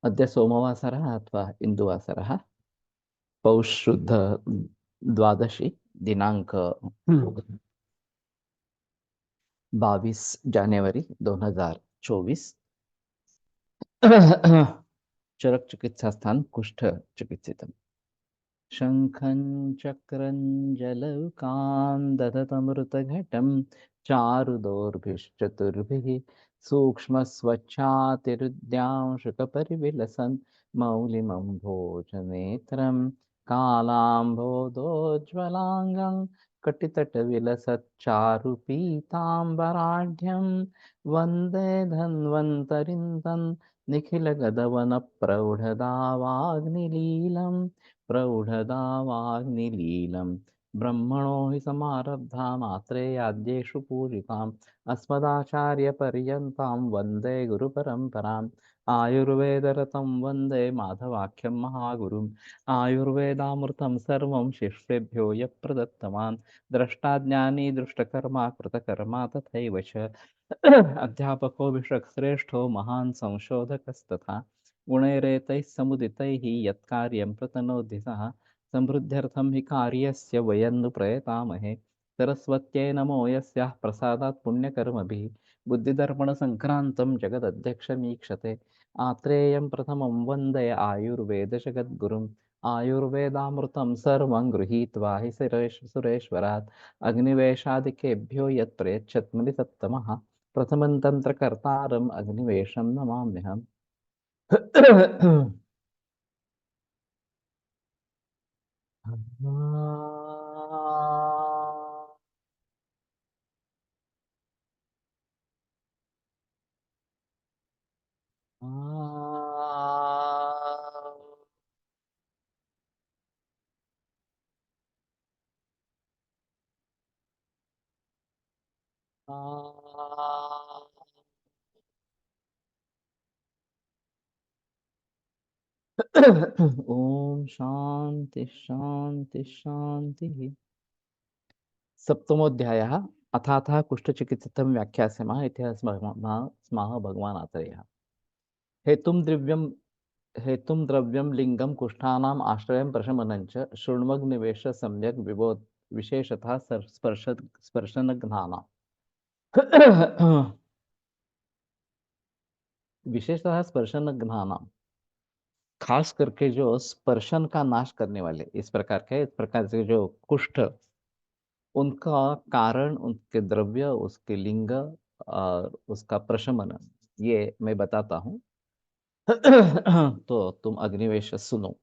अद्य सोमवासरः अथवा इन्दुवासरः पौषशुद्ध द्वादशी दिनांक 22 जनवरी 2024। चरक चिकित्सा स्थान कुष्ठ चिकित्सितम्। शंखं चक्रं जलौकां दधतमृतघटं चारुदोर्भिश्चतुर्भिः सूक्ष्मस्वच्छातिरुद्यां शुकपरिविलसन् मौलिमम्भोजनेत्रं कालाम्भोदोज्ज्वलाङ्गं कटितटविलसच्चारुपीताम्बराढ्यं वन्दे धन्वन्तरिं तं निखिलगदवनप्रौढदावाग्निलीलम् प्रौढदावाग्निलीलं ब्रह्मणो हि समारब्धा मात्रेयाद्येषु पूजिताम् अस्मदाचार्यपर्यन्तां वन्दे गुरुपरम्पराम् आयुर्वेदरतं वन्दे माधवाख्यं महागुरुम् आयुर्वेदामृतं सर्वं शिष्येभ्यो यः प्रदत्तवान् द्रष्टाज्ञानी दृष्टकर्मा कृतकर्मा तथैव च अध्यापको विश्वश्रेष्ठो महान् संशोधकस्तथा गुणैरेतैः समुदितैः यत्कार्यं प्रतनोति सः समृद्ध्यर्थं हि कार्यस्य वयं नु प्रयतामहे सरस्वत्यै नमो यस्याः प्रसादात् पुण्यकर्मभिः बुद्धिदर्पणसङ्क्रान्तं जगदध्यक्षमीक्षते आत्रेयं प्रथमं वन्दे आयुर्वेदजगद्गुरुम् आयुर्वेदामृतं सर्वं गृहीत्वा हि सुरेश्वरात् अग्निवेशादिकेभ्यो यत् प्रयच्छत् सत्तमः प्रथमं तन्त्रकर्तारम् अग्निवेशं नमाम्यहम्। ओम शांति शांति शांति। सप्तमोऽध्यायः अथातः कुष्ठचिकित्सितं व्याख्यास्यमः इति स्मः भगवान् आचार्यः। हेतुं द्रव्यं लिंगं कुष्ठानाम् आश्रयं प्रशमनं च शृण्वग्निवेश सम्यक् विबोध विशेषतः स्पर्शनघ्नानाम् विशेषतः स्पर्शनघ्नानाम् खास करके जो स्पर्शन का नाश करने वाले इस प्रकार से जो कुष्ठ, उनका कारण, उनके द्रव्य, उसके लिंग और उसका प्रशमन, ये मैं बताता हूँ। तो तुम अग्निवेश सुनो।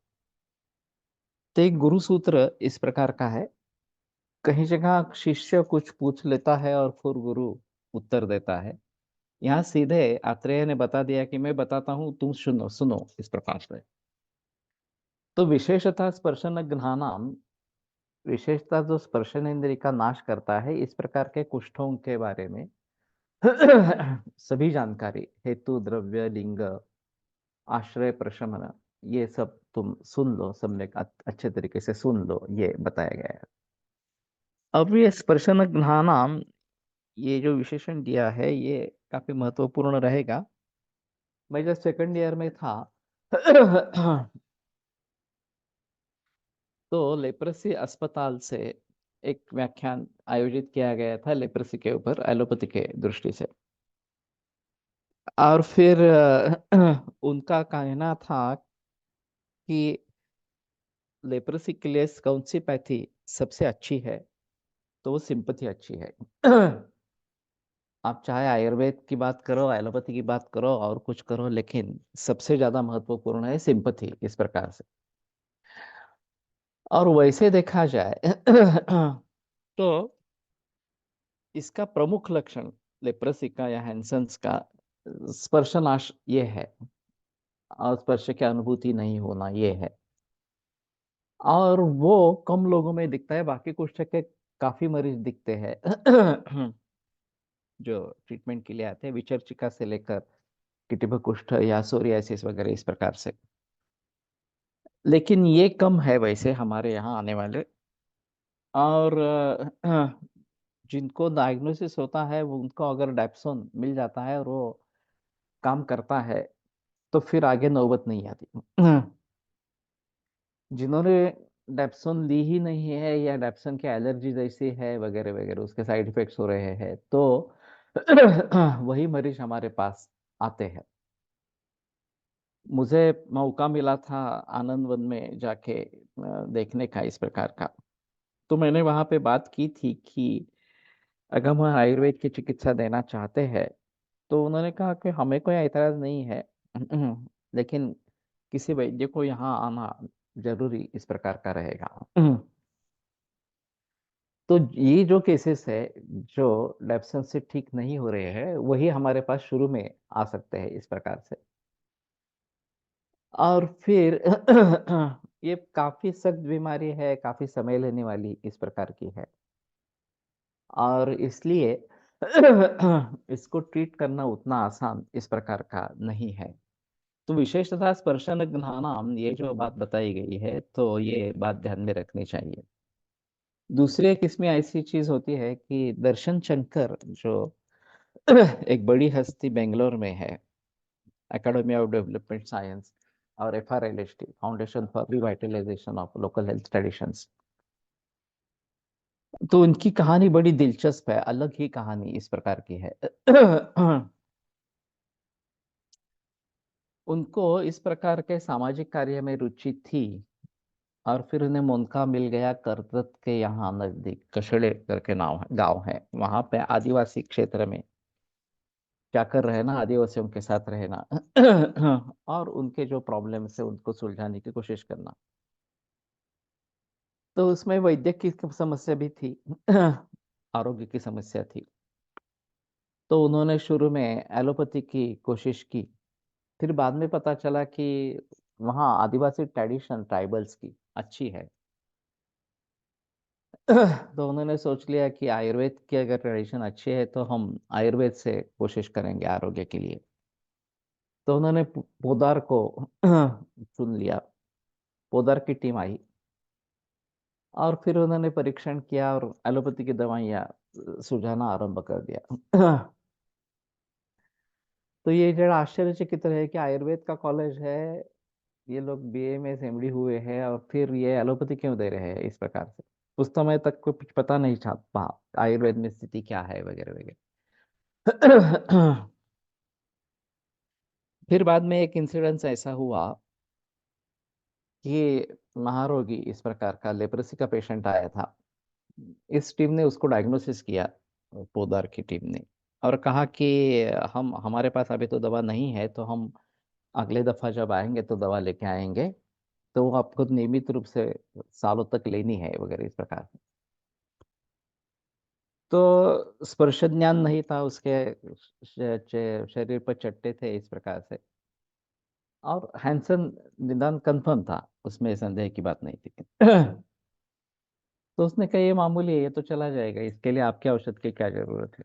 तो एक गुरु सूत्र इस प्रकार का है। कहीं जगह शिष्य कुछ पूछ लेता है और फिर गुरु उत्तर देता है। यहाँ सीधे आत्रेय ने बता दिया कि मैं बताता हूँ, तुम सुनो सुनो, इस प्रकार से। तो विशेषतः स्पर्शन घ्राणाम, विशेषता जो स्पर्शनेन्द्रिय का नाश करता है, इस प्रकार के कुष्ठों के बारे में सभी जानकारी, हेतु द्रव्य लिंग आश्रय प्रशमन, ये सब तुम सुन लो, सम्यक अच्छे तरीके से सुन लो, ये बताया गया है। अब ये स्पर्शन घ्राणाम, ये जो विशेषण दिया है ये काफी महत्वपूर्ण रहेगा। मैं जब सेकंड ईयर में था तो लेप्रेसी अस्पताल से एक व्याख्यान आयोजित किया गया था लेप्रेसी के ऊपर एलोपैथी के दृष्टि से। और फिर उनका कहना था कि लेप्रेसी के लिए कौन सी पैथी सबसे अच्छी है, तो वो सिंपथी अच्छी है। आप चाहे आयुर्वेद की बात करो, एलोपैथी की बात करो और कुछ करो, लेकिन सबसे ज्यादा महत्वपूर्ण है सिंपथी, इस प्रकार से। और वैसे देखा जाए तो इसका प्रमुख लक्षण लेप्रेसी का या हैंसन्स का स्पर्शनाश ये है, और स्पर्श की अनुभूति नहीं होना ये है। और वो कम लोगों में दिखता है, बाकी कुष्ठ के काफी मरीज दिखते हैं जो ट्रीटमेंट के लिए आते हैं, विचर्चिका से लेकर किटिभ कुष्ठ या सोरियासिस वगैरह, इस प्रकार से। लेकिन ये कम है वैसे हमारे यहाँ आने वाले। और जिनको डायग्नोसिस होता है वो, उनको अगर डैप्सोन मिल जाता है और वो काम करता है, तो फिर आगे नौबत नहीं आती। जिन्होंने डेप्सोन ली ही नहीं है या डेप्सोन की एलर्जी जैसी है वगैरह वगैरह, उसके साइड इफेक्ट्स हो रहे हैं, तो वही मरीज हमारे पास आते हैं। मुझे मौका मिला था आनंद वन में जाके देखने का इस प्रकार का। तो मैंने वहां पे बात की थी कि अगर हम आयुर्वेद की चिकित्सा देना चाहते हैं, तो उन्होंने कहा कि हमें कोई एतराज नहीं है, लेकिन किसी वैद्य को यहाँ आना जरूरी इस प्रकार का रहेगा। तो ये जो केसेस है जो लेप्सन से ठीक नहीं हो रहे हैं, वही हमारे पास शुरू में आ सकते हैं इस प्रकार से। और फिर ये काफी सख्त बीमारी है, काफी समय लेने वाली इस प्रकार की है, और इसलिए इसको ट्रीट करना उतना आसान इस प्रकार का नहीं है। तो विशेषतः स्पर्शन ज्ञानाम, ये जो बात बताई गई है, तो ये बात ध्यान में रखनी चाहिए। दूसरी एक इसमें ऐसी चीज होती है कि दर्शन शंकर जो एक बड़ी हस्ती बेंगलोर में है, एकेडमी ऑफ डेवलपमेंट साइंस और FRLST, foundation for revitalisation of local health traditions, तो उनकी कहानी बड़ी दिलचस्प है, अलग ही कहानी इस प्रकार की है। उनको इस प्रकार के सामाजिक कार्य में रुचि थी, और फिर उन्हें मौका मिल गया करदत के यहाँ नजदीक कशड़े करके नाव गांव है, वहां पे आदिवासी क्षेत्र में क्या कर रहे हैं ना, आदिवासियों के साथ रहना और उनके जो प्रॉब्लम्स है उनको सुलझाने की कोशिश करना। तो उसमें वैद्य की समस्या भी थी, आरोग्य की समस्या थी। तो उन्होंने शुरू में एलोपैथी की कोशिश की, फिर बाद में पता चला कि वहाँ आदिवासी ट्रेडिशन ट्राइबल्स की अच्छी है। तो उन्होंने सोच लिया कि आयुर्वेद की अगर ट्रेडिशन अच्छी है तो हम आयुर्वेद से कोशिश करेंगे आरोग्य के लिए। तो उन्होंने पोदार को चुन लिया, पोदार की टीम आई, और फिर उन्होंने परीक्षण किया और एलोपैथी की दवाइयाँ सुझाना आरंभ कर दिया। तो ये जरा आश्चर्यचकित है कि आयुर्वेद का कॉलेज है, ये लोग BA में से MD हुए हैं, और फिर ये एलोपैथी क्यों दे रहे हैं इस प्रकार से। उस समय तक को कुछ पता नहीं था आयुर्वेद में स्थिति क्या है वगैरह वगैरह। फिर बाद में एक इंसिडेंस ऐसा हुआ कि महारोगी इस प्रकार का लेप्रेसी का पेशेंट आया था। इस टीम ने उसको डायग्नोसिस किया, पोदार की टीम ने, और कहा कि हम हमारे पास अभी तो दवा नहीं है, तो हम अगले दफा जब आएंगे तो दवा लेके आएंगे, तो वो आपको नियमित रूप से सालों तक लेनी है वगैरह इस प्रकार से। तो स्पर्श ज्ञान नहीं था उसके, शरीर पर चट्टे थे इस प्रकार से, और हैंसन निदान कंफर्म था, उसमें संदेह की बात नहीं थी। तो उसने कहा ये मामूली है, ये तो चला जाएगा, इसके लिए आपके औषध की क्या जरूरत है।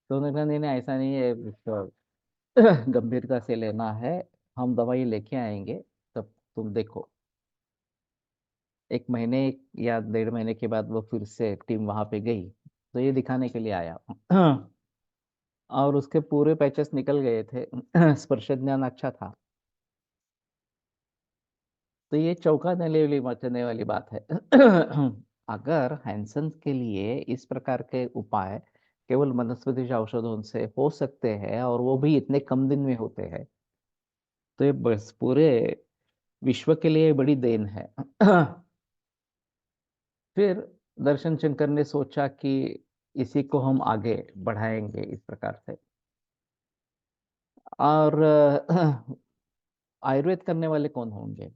तो उन्होंने कहा नहीं नहीं, ऐसा नहीं है, इसको गंभीरता से लेना है, हम दवाई लेके आएंगे, तब तुम देखो। एक महीने या 1.5 महीने के बाद वो फिर से टीम वहां पे गई, तो ये दिखाने के लिए आया। और उसके पूरे पैचेस निकल गए थे। स्पर्श ज्ञान अच्छा था। तो ये चौंकाने वाली मचने वाली बात है। अगर हैंसन के लिए इस प्रकार के उपाय केवल वनस्पति औषधों से हो सकते हैं, और वो भी इतने कम दिन में होते हैं, तो ये बस पूरे विश्व के लिए बड़ी देन है। फिर दर्शन शंकर ने सोचा कि इसी को हम आगे बढ़ाएंगे इस प्रकार से, और आयुर्वेद करने वाले कौन होंगे।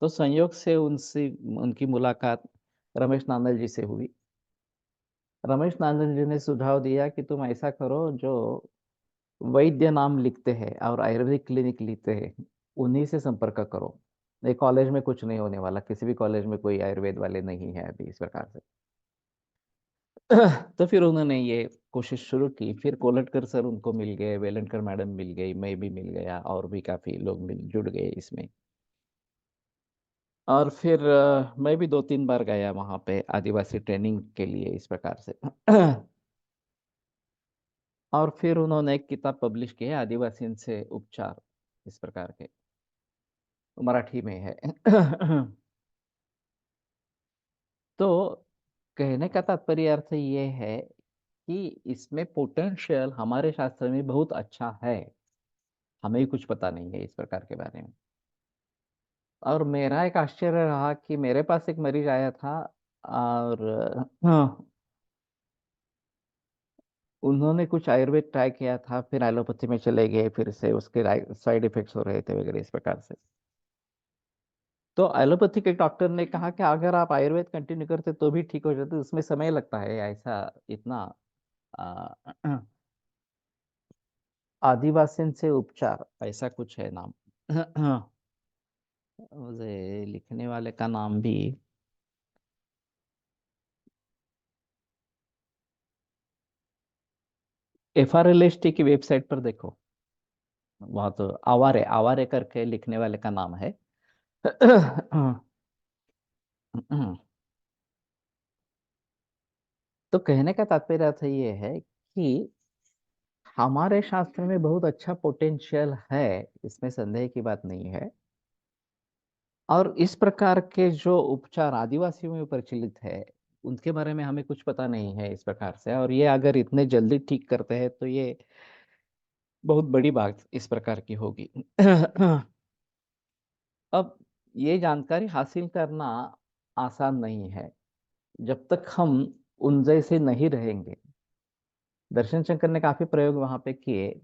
तो संयोग से उनसे उनकी मुलाकात रमेश नांदल जी से हुई। रमेश नांदल जी ने सुझाव दिया कि तुम ऐसा करो, जो वैद्य नाम लिखते हैं और आयुर्वेदिक क्लिनिक लिखते हैं, उन्हीं से संपर्क करो। ये कॉलेज में कुछ नहीं होने वाला, किसी भी कॉलेज में कोई आयुर्वेद वाले नहीं है अभी इस प्रकार से। तो फिर उन्होंने ये कोशिश शुरू की, फिर कोलटकर सर उनको मिल गए, वेलनकर मैडम मिल गई, मैं भी मिल गया, और भी काफी लोग मिल जुड़ गए इसमें। और फिर मैं भी 2-3 बार गया वहां पे आदिवासी ट्रेनिंग के लिए इस प्रकार से। और फिर उन्होंने एक किताब पब्लिश की है, आदिवासियों से उपचार। इस प्रकार के, मराठी में है। तो कहने का तात्पर्य अर्थ ये है कि इसमें पोटेंशियल हमारे शास्त्र में बहुत अच्छा है, हमें ही कुछ पता नहीं है इस प्रकार के बारे में। और मेरा एक आश्चर्य रहा कि मेरे पास एक मरीज आया था, और हाँ, उन्होंने कुछ आयुर्वेद ट्राई किया था, फिर एलोपैथी में चले गए, फिर से उसके साइड इफेक्ट्स हो रहे थे वगैरह इस प्रकार से। तो एलोपैथिक एक डॉक्टर ने कहा कि अगर आप आयुर्वेद कंटिन्यू करते तो भी ठीक हो जाते, उसमें समय लगता है ऐसा इतना। आ, आदिवासियों से उपचार ऐसा कुछ है नाम। मुझे लिखने वाले का नाम भी, FRLST की वेबसाइट पर देखो, वहां तो आवारे आवारे करके लिखने वाले का नाम है। तो कहने का तात्पर्य अर्थ ये है कि हमारे शास्त्र में बहुत अच्छा पोटेंशियल है, इसमें संदेह की बात नहीं है। और इस प्रकार के जो उपचार आदिवासियों में प्रचलित है, उनके बारे में हमें कुछ पता नहीं है इस प्रकार से, और ये अगर इतने जल्दी ठीक करते हैं तो ये बहुत बड़ी बात इस प्रकार की होगी। अब ये जानकारी हासिल करना आसान नहीं है जब तक हम उन जैसे नहीं रहेंगे। दर्शन शंकर ने काफी प्रयोग वहां पे किए,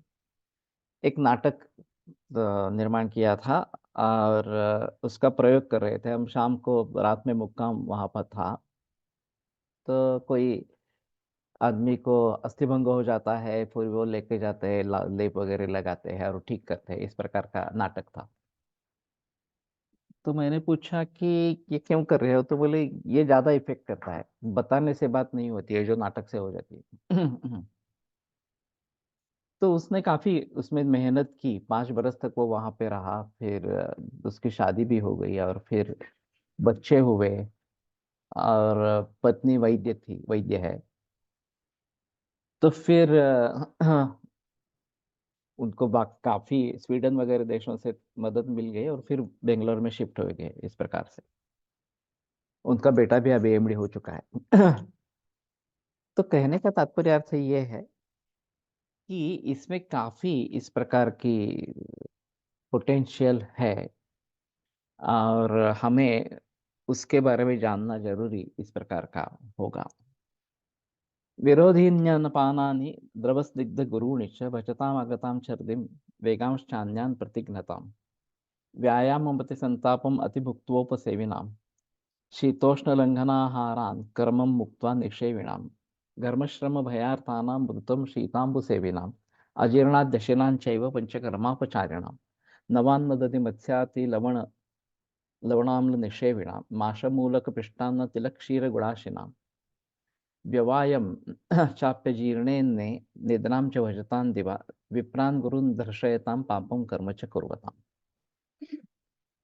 एक नाटक निर्माण किया था, और उसका प्रयोग कर रहे थे हम। शाम को रात में मुक्काम वहां पर था, तो कोई आदमी को अस्थिभंग हो जाता है, फिर वो लेके जाते हैं, लेप वगैरह लगाते हैं और ठीक करते हैं, इस प्रकार का नाटक था। तो मैंने पूछा कि ये क्यों कर रहे हो, तो बोले ये ज्यादा इफेक्ट करता है, बताने से बात नहीं होती है, जो नाटक से हो जाती है। तो उसने काफी उसमें मेहनत की, 5 बरस तक वो वहां पे रहा, फिर उसकी शादी भी हो गई और फिर बच्चे हुए, और पत्नी वैद्य है। तो फिर उनको काफी स्वीडन वगैरह देशों से मदद मिल गई, और फिर बेंगलोर में शिफ्ट हो गए इस प्रकार से। उनका बेटा भी अभी एमडी हो चुका है। तो कहने का तात्पर्य अर्थ ये है कि इसमें काफी इस प्रकार की पोटेंशियल है, और हमें उसके बारे में जानना जरूरी इस प्रकार का होगा। विरोधीन्यनपानानि द्रवस्निग्धगुरूणि च भजतामगतां छर्दिं वेगांश्चान्यान् प्रतिघ्नताम् व्यायाममति संतापम् अतिभुक्त्वोपसेविनाम् शीतोष्णलङ्घनाहारान् कर्मं मुक्त्वा निषेविणाम् घर्मश्रमभयार्तानां मृतं शीताम्बुसेविनाम् अजीर्णाद्यशनाञ्चैव पंचकर्मापचारिणाम् नवान्न ददति मत्स्याति लवणाम्ल निषेविणाम् माशमूलकपृष्ठान्न तिलक्षीरगुणाशिनाम् व्यवायम चाप्यजीर्णेन्ने निद्रां च भजतां दिवा विप्रान् गुरुन् दर्शयतां पापं कर्म च कुर्वताम्।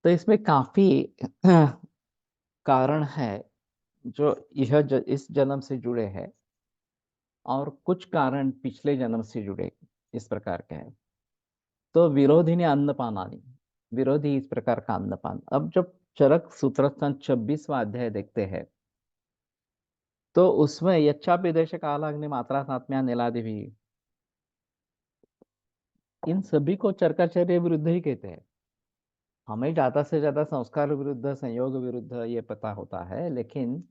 तो इसमें काफी कारण है जो इस जन्म से जुड़े हैं, और कुछ कारण पिछले जन्म से जुड़े इस प्रकार के हैं। तो विरोधी ने अन्नपानानि, विरोधी इस प्रकार का अन्नपान। अब जब चरक सूत्रस्थान 26वां अध्याय देखते हैं, तो उसमें यच्चापि देश कालाग्नि मात्रा सात्म्या नीलादि भी, इन सभी को चरकाचर्य विरुद्ध ही कहते हैं। हमें ज्यादा से ज्यादा संस्कार विरुद्ध, संयोग विरुद्ध ये पता होता है, लेकिन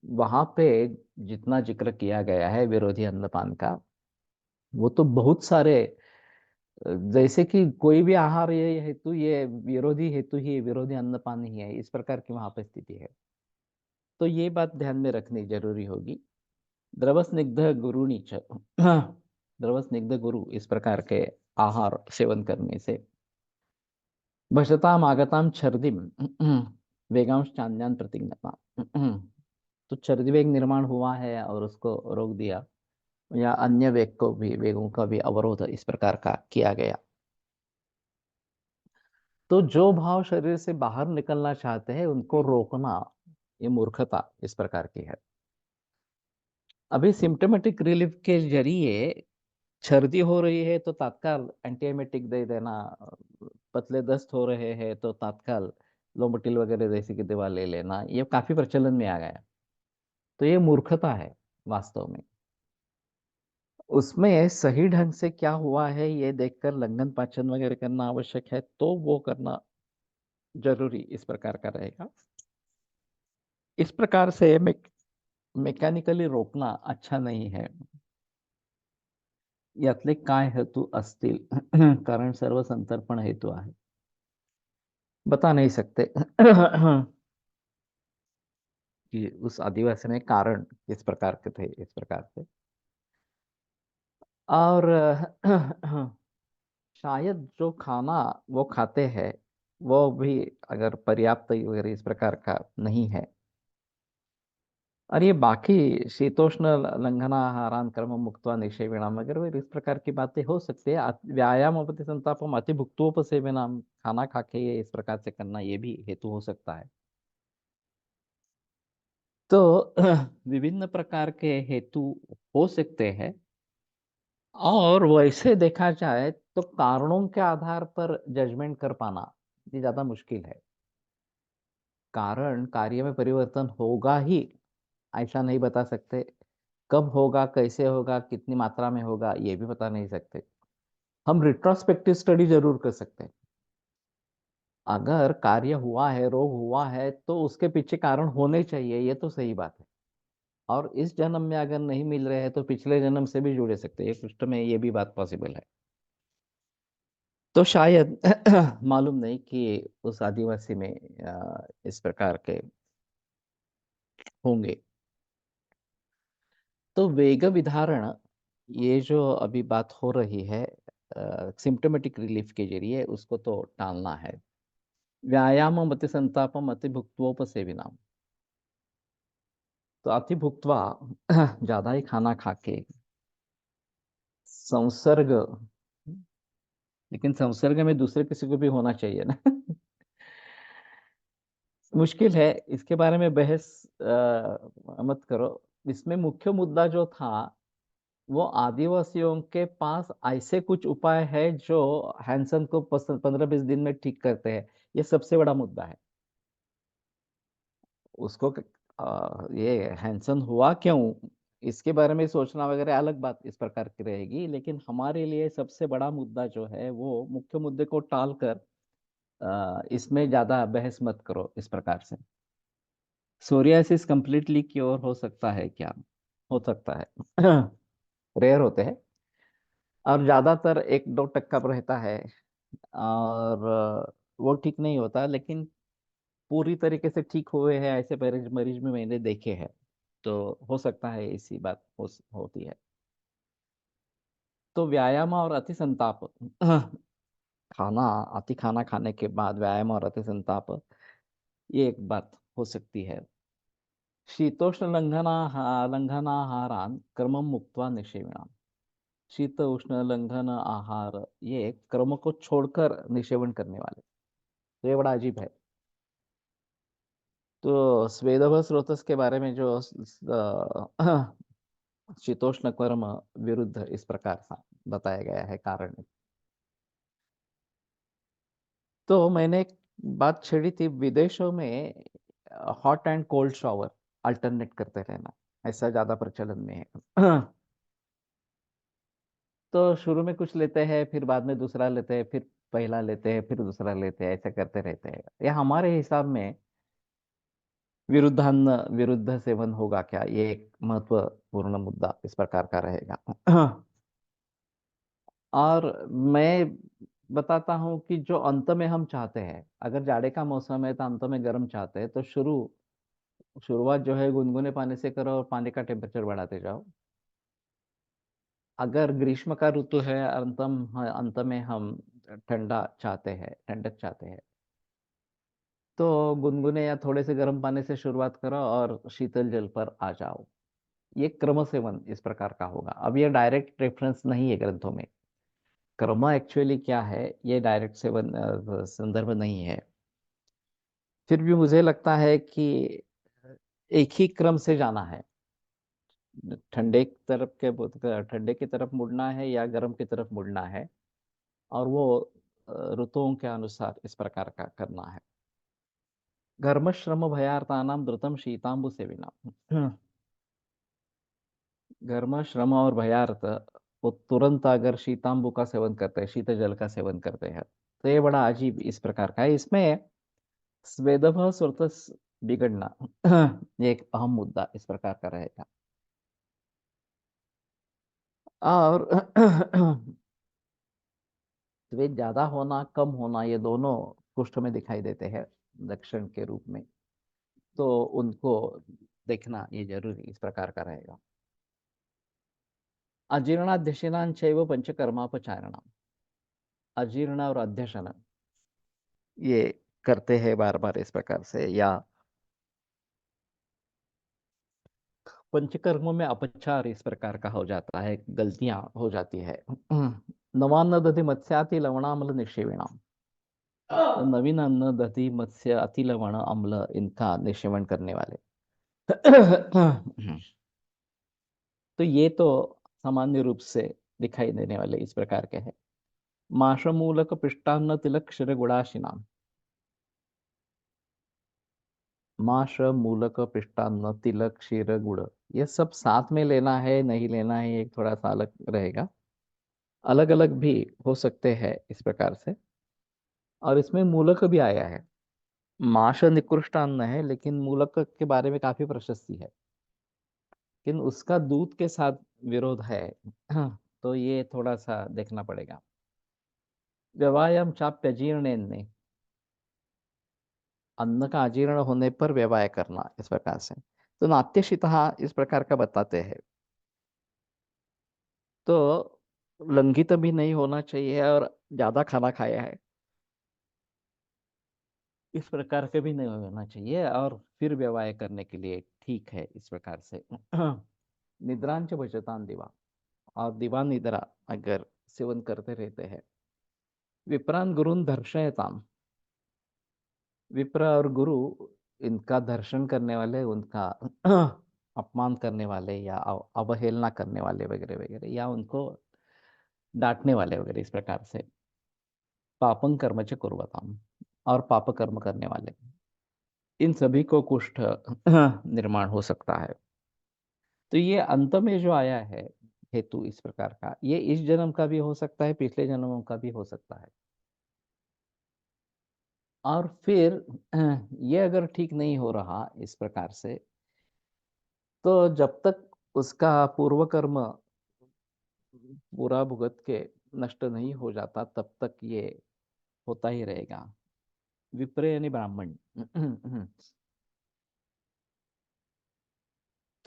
वहां पे जितना जिक्र किया गया है विरोधी अन्नपान का, वो तो बहुत सारे, जैसे कि कोई भी आहार ये हेतु, ये विरोधी हेतु ही, विरोधी अन्नपान ही है, इस प्रकार की वहां पे स्थिति है। तो ये बात ध्यान में रखनी जरूरी होगी। द्रव स्निग्ध गुरुणी च, द्रव स्निग्ध गुरु इस प्रकार के आहार सेवन करने से भजताम आगताम छर्दिम वेगांश चांद्यान प्रतिज्ञता, तो छर्दी वेग निर्माण हुआ है और उसको रोक दिया, या अन्य वेग को भी, वेगों का भी अवरोध इस प्रकार का किया गया। तो जो भाव शरीर से बाहर निकलना चाहते हैं उनको रोकना, ये मूर्खता इस प्रकार की है। अभी सिम्टोमेटिक रिलीफ के जरिए सर्दी हो रही है तो तत्काल एंटीएमेटिक दे देना पतले दस्त हो रहे हैं तो तत्काल लोमोटिल वगैरह जैसी की दवा ले लेना, ये काफी प्रचलन में आ गया। तो ये मूर्खता है वास्तव में। उसमें सही ढंग से क्या हुआ है ये देखकर लंघन पाचन वगैरह करना आवश्यक है, तो वो करना जरूरी इस प्रकार का रहेगा। इस प्रकार से मेकॅनिकली रोकना अच्छा नहीं है। यातले काय हेतू असतील कारण सर्व संतर्पण हेतू आहे, बता नहीं सकते कि उस आदिवासी में कारण किस प्रकार के थे, इस प्रकार से। और शायद जो खाना वो खाते हैं वो भी अगर पर्याप्त वगैरह इस प्रकार का नहीं है। और ये बाकी शीतोष्ण लंघनाहारान कर्म मुक्त्वा निषेविणाम वगैरह वगैरह इस प्रकार की बातें हो सकती है। व्यायाम अपति संतापम अति भुक्तोपसेवनाम, खाना खा के ये इस प्रकार से करना ये भी हेतु हो सकता है। तो विभिन्न प्रकार के हेतु हो सकते हैं। और वैसे देखा जाए तो कारणों के आधार पर जजमेंट कर पाना ये ज्यादा मुश्किल है। कारण कार्य में परिवर्तन होगा ही ऐसा नहीं बता सकते। कब होगा, कैसे होगा, कितनी मात्रा में होगा, ये भी बता नहीं सकते। हम रिट्रोस्पेक्टिव स्टडी जरूर कर सकते हैं। अगर कार्य हुआ है, रोग हुआ है, तो उसके पीछे कारण होने चाहिए, ये तो सही बात है। और इस जन्म में अगर नहीं मिल रहे हैं तो पिछले जन्म से भी जुड़े सकते हैं, पृष्ठ में ये भी बात पॉसिबल है। तो शायद मालूम नहीं कि उस आदिवासी में इस प्रकार के होंगे। तो वेग विधारण, ये जो अभी बात हो रही है सिम्टोमेटिक रिलीफ के जरिए, उसको तो टालना है। व्यायाम अति संतापम अति भुक्त्वोपसेविनाम, तो अति भुक्तवा ज्यादा ही खाना खा के संसर्ग, लेकिन संसर्ग में दूसरे किसी को भी होना चाहिए ना मुश्किल है, इसके बारे में बहस मत करो। इसमें मुख्य मुद्दा जो था वो आदिवासियों के पास ऐसे कुछ उपाय है जो हैंसन को 15-20 दिन में ठीक करते हैं, ये सबसे बड़ा मुद्दा है। उसको ये हैंसन हुआ क्यों, इसके बारे में सोचना वगैरह अलग बात इस प्रकार की रहेगी, लेकिन हमारे लिए सबसे बड़ा मुद्दा जो है वो मुख्य मुद्दे को टालकर इसमें ज्यादा बहस मत करो इस प्रकार से। सोरियासिस कंप्लीटली क्योर हो सकता है क्या? हो सकता है रेयर होते हैं और ज्यादातर 1-2% रहता है। और वो ठीक नहीं होता, लेकिन पूरी तरीके से ठीक हुए हैं ऐसे मरीज मरीज में मैंने देखे हैं। तो हो सकता है इसी बात होती है। तो व्यायाम और अति संताप खाना, अति खाना खाने के बाद व्यायाम और अति संताप, ये एक बात हो सकती है। शीतोष्ण लंघनाहारान क्रमम मुक्त्वा निषेवणाम, शीत उष्ण लंघन आहार ये क्रम को छोड़कर निषेवण करने वाले, तो ये बड़ा अजीब है। तो स्वेदव स्रोतस के बारे में जो शीतोष्ण कर्म विरुद्ध इस प्रकार सा बताया गया है कारण। तो मैंने एक बात छेड़ी थी, विदेशों में hot and cold shower alternate करते रहना ऐसा ज्यादा प्रचलन में है तो शुरू में कुछ लेते हैं, फिर बाद में दूसरा लेते हैं, फिर पहला लेते हैं, फिर दूसरा लेते हैं, ऐसा करते रहते हैं। यह हमारे हिसाब में विरुद्धान विरुद्ध सेवन होगा क्या, ये एक महत्वपूर्ण मुद्दा इस प्रकार का रहेगा और मैं बताता हूँ कि जो अंत में हम चाहते हैं, अगर जाड़े का मौसम है तो अंत में गर्म चाहते हैं, तो शुरुआत जो है गुनगुने पानी से करो और पानी का टेम्परेचर बढ़ाते जाओ। अगर ग्रीष्म का ऋतु है, अंत में हम ठंडा चाहते हैं, ठंडक चाहते हैं, तो गुनगुने या थोड़े से गर्म पानी से शुरुआत करो और शीतल जल पर आ जाओ। ये क्रम सेवन इस प्रकार का होगा। अब ये डायरेक्ट रेफरेंस नहीं है ग्रंथों में, क्रम एक्चुअली क्या है ये डायरेक्ट सेवन संदर्भ नहीं है। फिर भी मुझे लगता है कि एक ही क्रम से जाना है, ठंडे की तरफ मुड़ना है या गर्म की तरफ मुड़ना है। और वो ऋतुओं के अनुसार इस प्रकार का करना है। घर्मश्रम भयार्तानाम द्रुतम शीतांबु सेविना। घर्म, श्रम और भयार्थ वो तुरंत अगर शीतांबु का सेवन करते हैं, शीत जल का सेवन करते हैं, तो ये बड़ा अजीब इस प्रकार का है। इसमें स्वेदभ सुरत बिगड़ना ये एक अहम मुद्दा इस प्रकार का रहेगा। और स्वेद ज्यादा होना कम होना ये दोनों कुष्ठ में दिखाई देते हैं लक्षण के रूप में, तो उनको देखना ये जरूरी इस प्रकार का रहेगा। अजीर्णाध्यशनांचैव पंचकर्मापचारणम। अजीर्ण और अध्यशन ये करते हैं बार बार इस प्रकार से, या पंचकर्मों में अपचार इस प्रकार का हो जाता है, गलतियां हो जाती है। नवान्न दधि मत्स्याति लवणाम्ल निक्षेपणाम। तो नवीन अन्न दधि मत्स्य अति लवण अम्ल इनका निक्षेपण करने वाले। तो ये तो सामान्य रूप से दिखाई देने वाले इस प्रकार के हैं। माश मूलक पृष्ठान्न तिलक क्षीर गुड़ाशिनाम। माश मूलक पृष्ठान्न तिलक क्षीर गुड़ ये सब साथ में लेना है नहीं लेना है, एक थोड़ा सा अलग रहेगा, अलग अलग भी हो सकते हैं इस प्रकार से। और इसमें मूलक भी आया है। माश निकृष्ट अन्न है, लेकिन मूलक के बारे में काफी प्रशस्ति है, लेकिन उसका दूध के साथ विरोध है। तो ये थोड़ा सा देखना पड़ेगा। व्यवायम चाप्य जीर्ण, अन्न का अजीर्ण होने पर व्यवहार करना इस प्रकार से। तो नाट्यशिता इस प्रकार का बताते हैं। तो लंघित भी नहीं होना चाहिए और ज्यादा खाना खाया है इस प्रकार के भी नहीं होना चाहिए, और फिर व्यवहार करने के लिए ठीक है इस प्रकार से। निद्रांच भजतान दिवा, और दिवा निद्रा अगर सेवन करते रहते हैं। विप्रान गुरुन दर्शयताम। विप्र और गुरु इनका दर्शन करने वाले, उनका अपमान करने वाले या अवहेलना करने वाले वगैरह वगैरह, या उनको डांटने वाले वगैरह इस प्रकार से। पापं कर्म च कुर्वताम, और पाप कर्म करने वाले, इन सभी को कुष्ठ निर्माण हो सकता है। तो ये अंत में जो आया है हेतु इस प्रकार का, ये इस जन्म का भी हो सकता है, पिछले जन्मों का भी हो सकता है। और फिर ये अगर ठीक नहीं हो रहा इस प्रकार से, तो जब तक उसका पूर्व कर्म पूरा भुगत के नष्ट नहीं हो जाता, तब तक ये होता ही रहेगा। विप्र यानी ब्राह्मण।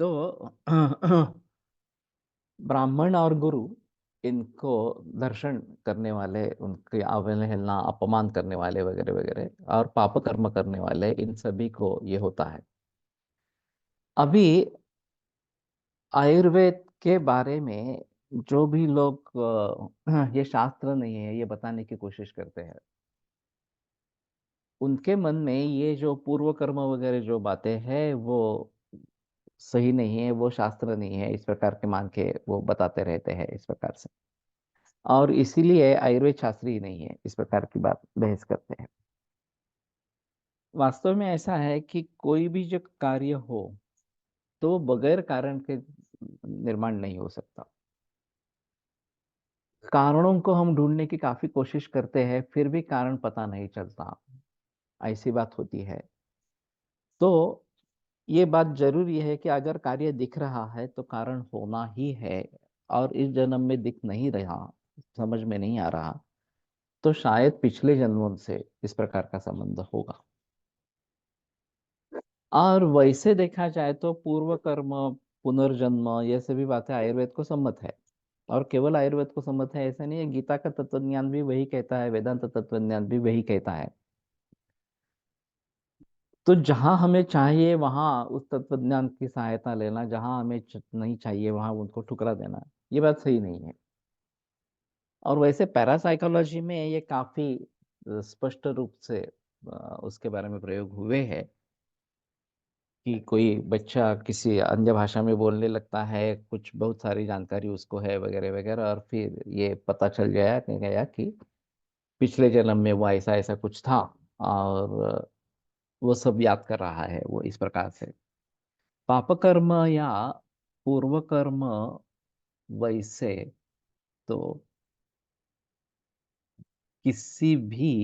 तो ब्राह्मण और गुरु इनको दर्शन करने वाले, उनकी अवहेलना अपमान करने वाले वगैरह वगैरह, और पाप कर्म करने वाले, इन सभी को ये होता है। अभी आयुर्वेद के बारे में जो भी लोग ये शास्त्र नहीं है ये बताने की कोशिश करते हैं, उनके मन में ये जो पूर्व कर्म वगैरह जो बातें हैं वो सही नहीं है, वो शास्त्र नहीं है इस प्रकार के मान के वो बताते रहते हैं इस प्रकार से। और इसीलिए आयुर्वेद शास्त्रीय नहीं है इस प्रकार की बात बहस करते हैं। वास्तव में ऐसा है कि कोई भी जो कार्य हो तो वो बगैर कारण के निर्माण नहीं हो सकता। कारणों को हम ढूंढने की काफी कोशिश करते हैं, फिर भी कारण पता नहीं चलता, ऐसी बात होती है। तो ये बात जरूरी है कि अगर कार्य दिख रहा है तो कारण होना ही है, और इस जन्म में दिख नहीं रहा, समझ में नहीं आ रहा, तो शायद पिछले जन्मों से इस प्रकार का संबंध होगा। और वैसे देखा जाए तो पूर्व कर्म, पुनर्जन्म, ये सभी बातें आयुर्वेद को सम्मत है। और केवल आयुर्वेद को सम्मत है ऐसा नहीं है, गीता का तत्वज्ञान भी वही कहता है, वेदांत तत्वज्ञान भी वही कहता है। तो जहां हमें चाहिए वहां उस तत्वज्ञान की सहायता लेना, जहां हमें नहीं चाहिए वहां उनको ठुकरा देना, ये बात सही नहीं है। और वैसे पैरासाइकोलॉजी में ये काफी स्पष्ट रूप से उसके बारे में प्रयोग हुए हैं कि कोई बच्चा किसी अन्य भाषा में बोलने लगता है, कुछ बहुत सारी जानकारी उसको है वगैरह वगैरह, और फिर ये पता चल गया कि पिछले जन्म में वो ऐसा ऐसा कुछ था, और वो सब याद कर रहा है वो इस प्रकार से। पाप कर्म या पूर्व कर्म वैसे तो किसी भी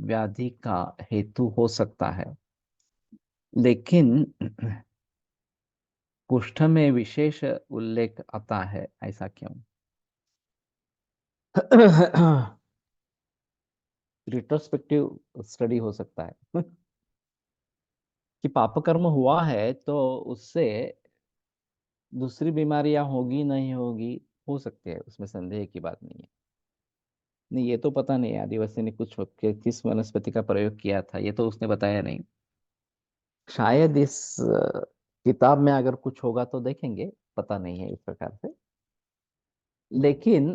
व्याधि का हेतु हो सकता है, लेकिन कुष्ठ में विशेष उल्लेख आता है, ऐसा क्यों? रिट्रोस्पेक्टिव स्टडी हो सकता है कि पाप कर्म हुआ है तो उससे दूसरी बीमारियां होगी नहीं होगी, हो सकती है, उसमें संदेह की बात नहीं है। नहीं, ये तो पता नहीं आदिवासी ने किस वनस्पति का प्रयोग किया था, ये तो उसने बताया नहीं। शायद इस किताब में अगर कुछ होगा तो देखेंगे, पता नहीं है इस प्रकार से। लेकिन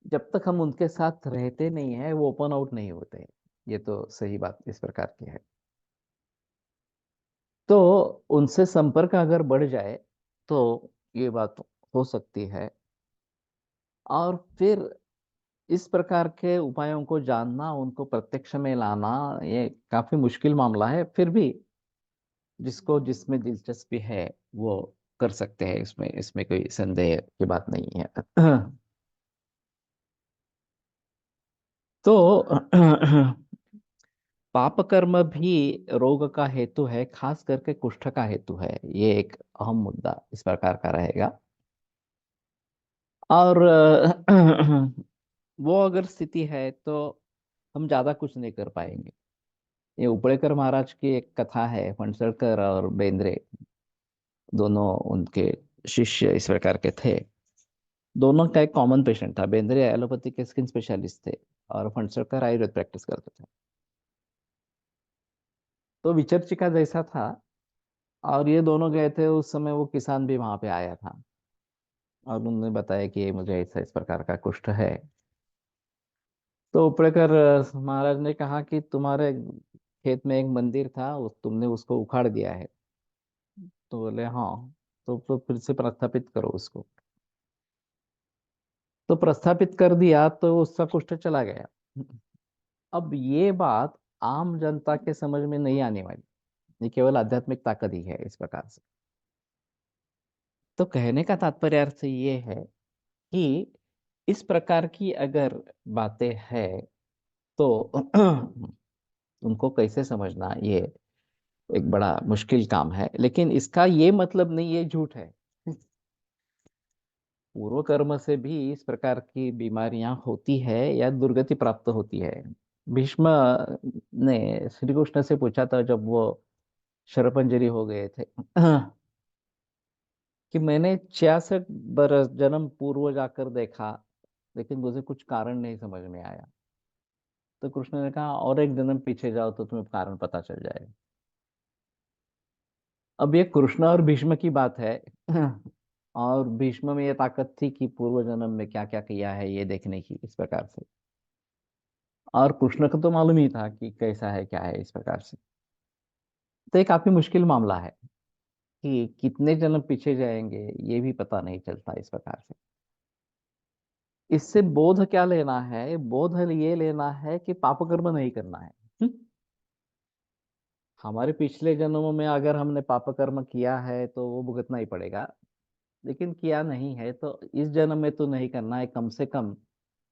जब तक हम उनके साथ रहते नहीं है वो ओपन आउट नहीं होते, ये तो सही बात इस प्रकार की है। तो उनसे संपर्क अगर बढ़ जाए तो ये बात हो सकती है। और फिर इस प्रकार के उपायों को जानना, उनको प्रत्यक्ष में लाना, ये काफी मुश्किल मामला है। फिर भी जिसको जिसमें दिलचस्पी है वो कर सकते हैं, इसमें इसमें कोई संदेह की बात नहीं है। तो पाप कर्म भी रोग का हेतु है, खास करके कुष्ठ का हेतु है, ये एक अहम मुद्दा इस प्रकार का रहेगा। और वो अगर स्थिति है तो हम ज्यादा कुछ नहीं कर पाएंगे। ये उपड़ेकर महाराज की एक कथा है, फणसलकर और बेंद्रे दोनों उनके शिष्य इस प्रकार के थे। दोनों का एक कॉमन पेशेंट था, बेंद्रे एलोपैथी के स्किन स्पेशलिस्ट थे और फणसलकर आयुर्वेद प्रैक्टिस करते थे। तो विचर्चिका जैसा था, और ये दोनों गए थे उस समय, वो किसान भी वहां पे आया था और उन्होंने बताया कि ये मुझे ऐसा इस प्रकार का कुष्ठ है। तो उपड़ेकर महाराज ने कहा कि तुम्हारे खेत में एक मंदिर था, तुमने उसको उखाड़ दिया है। तो बोले हाँ। तो फिर से प्रस्थापित करो उसको। तो प्रस्थापित कर दिया तो उसका कुष्ठ चला गया। अब ये बात आम जनता के समझ में नहीं आने वाली, ये केवल आध्यात्मिक ताकत ही है इस प्रकार से। तो कहने का तात्पर्य अर्थ ये है कि इस प्रकार की अगर बातें हैं तो उनको कैसे समझना, ये एक बड़ा मुश्किल काम है। लेकिन इसका ये मतलब नहीं ये झूठ है। पूर्व कर्म से भी इस प्रकार की बीमारियां होती है या दुर्गति प्राप्त होती है। भीष्म ने श्री कृष्ण से पूछा था जब वो शरपंजरी हो गए थे कि मैंने 66 बरस जन्म पूर्व जाकर देखा, लेकिन मुझे कुछ कारण नहीं समझ में आया। तो कृष्ण ने कहा और एक जन्म पीछे जाओ तो तुम्हें कारण पता चल जाएगा। अब ये कृष्ण और भीष्म की बात है। और भीष्म में ये ताकत थी कि पूर्व जन्म में क्या क्या किया है ये देखने की इस प्रकार से। और कृष्ण को तो मालूम ही था कि कैसा है क्या है इस प्रकार से। तो ये काफी मुश्किल मामला है कि कितने जन्म पीछे जाएंगे ये भी पता नहीं चलता इस प्रकार से। इससे बोध क्या लेना है? बोध ये लेना है कि पाप कर्म नहीं करना है। हमारे पिछले जन्मों में अगर हमने पाप कर्म किया है तो वो भुगतना ही पड़ेगा। लेकिन किया नहीं है तो इस जन्म में तो नहीं करना है, कम से कम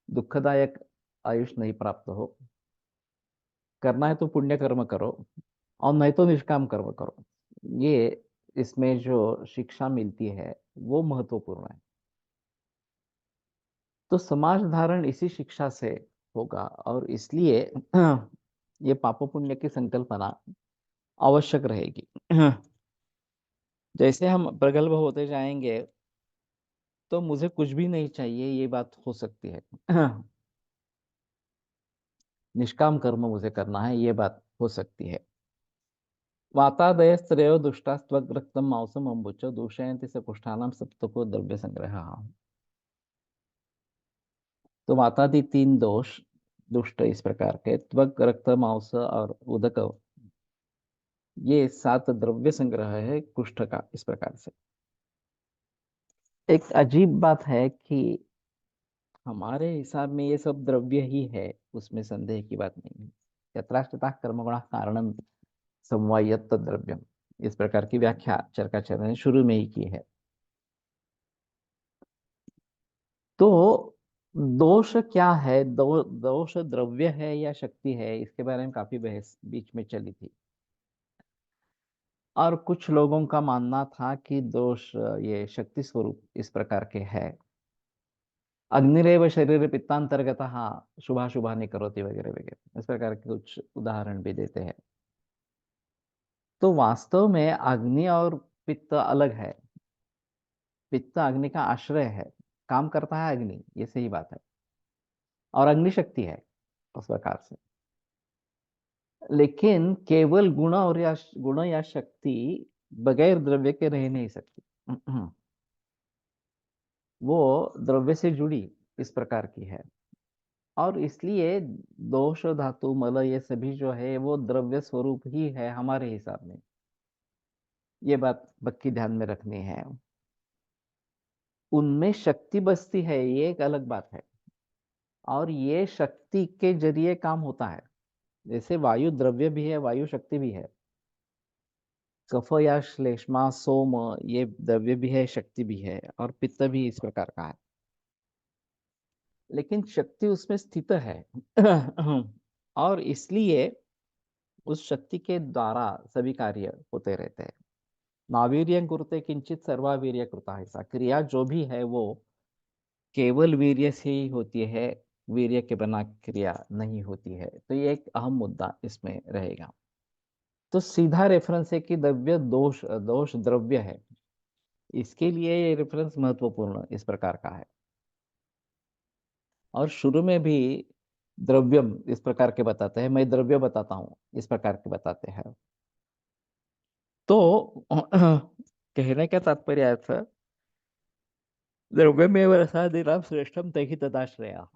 दुखदायक आयुष नहीं प्राप्त हो। करना है तो पुण्य कर्म करो, और नहीं तो निष्काम कर्म करो। ये इसमें जो शिक्षा मिलती है वो महत्वपूर्ण है। तो समाज धारण इसी शिक्षा से होगा, और इसलिए ये पाप पुण्य की संकल्पना आवश्यक रहेगी। जैसे हम प्रगल्भ होते जाएंगे तो मुझे कुछ भी नहीं चाहिए ये बात हो सकती है। निष्काम कर्म मुझे करना है ये बात हो सकती है। वातादयस्त्रयो दुष्टास्त्वग्रक्तम मांसम अम्बुच दूषयन्ति स कुष्ठानाम सप्तको द्रव्य संग्रह। तो वातादि तीन दोष दुष्ट इस प्रकार के त्वक, रक्त, मांस और उदक, ये 7 द्रव्य संग्रह है कुष्ठ का इस प्रकार से। एक अजीब बात है कि हमारे हिसाब में ये सब द्रव्य ही है, उसमें संदेह की बात नहीं है। यत्राश्रिता कर्मगुणः कारणम समवायत्त द्रव्यम, इस प्रकार की व्याख्या चरकाचार्य ने शुरू में ही की है। तो दोष क्या है, दोष द्रव्य है या शक्ति है, इसके बारे में काफी बहस बीच में चली थी। और कुछ लोगों का मानना था कि दोष ये शक्ति स्वरूप इस प्रकार के है। अग्निरेव शरीर पित्तांतर्गत, हाँ, शुभाशुभानि करोति वगैरह वगैरह, इस प्रकार के कुछ उदाहरण भी देते हैं। तो वास्तव में अग्नि और पित्त अलग है। पित्त अग्नि का आश्रय है, काम करता है अग्नि, ये सही बात है, और अग्नि शक्ति है उस प्रकार से। लेकिन केवल गुण या शक्ति बगैर द्रव्य के रह नहीं सकती। वो द्रव्य से जुड़ी इस प्रकार की है। और इसलिए दोष धातु मल ये सभी जो है वो द्रव्य स्वरूप ही है हमारे हिसाब में। ये बात पक्की ध्यान में रखनी है। उनमें शक्ति बसती है, ये एक अलग बात है, और ये शक्ति के जरिए काम होता है। जैसे वायु द्रव्य भी है, वायु शक्ति भी है। कफ या श्लेष्मा सोम, ये द्रव्य भी है, शक्ति भी है, और पित्त भी इस प्रकार का है। लेकिन शक्ति उसमें स्थित है। और इसलिए उस शक्ति के द्वारा सभी कार्य होते रहते हैं। नावीर्यं कुरुते किंचित सर्वावीर्य कृता, ऐसा क्रिया जो भी है वो केवल वीर्य से ही होती है, वीर्य के बिना क्रिया नहीं होती है। तो ये एक अहम मुद्दा इसमें रहेगा। तो सीधा रेफरेंस है कि द्रव्य दोष, दोष द्रव्य है, इसके लिए ये रेफरेंस महत्वपूर्ण इस प्रकार का है। और शुरू में भी द्रव्यम इस प्रकार के बताते हैं, मैं द्रव्य बताता हूं इस प्रकार के बताते हैं। तो कहने का तात्पर्य था, द्रव्यमेव रसादीनां श्रेष्ठम तैहि तदाश्रया।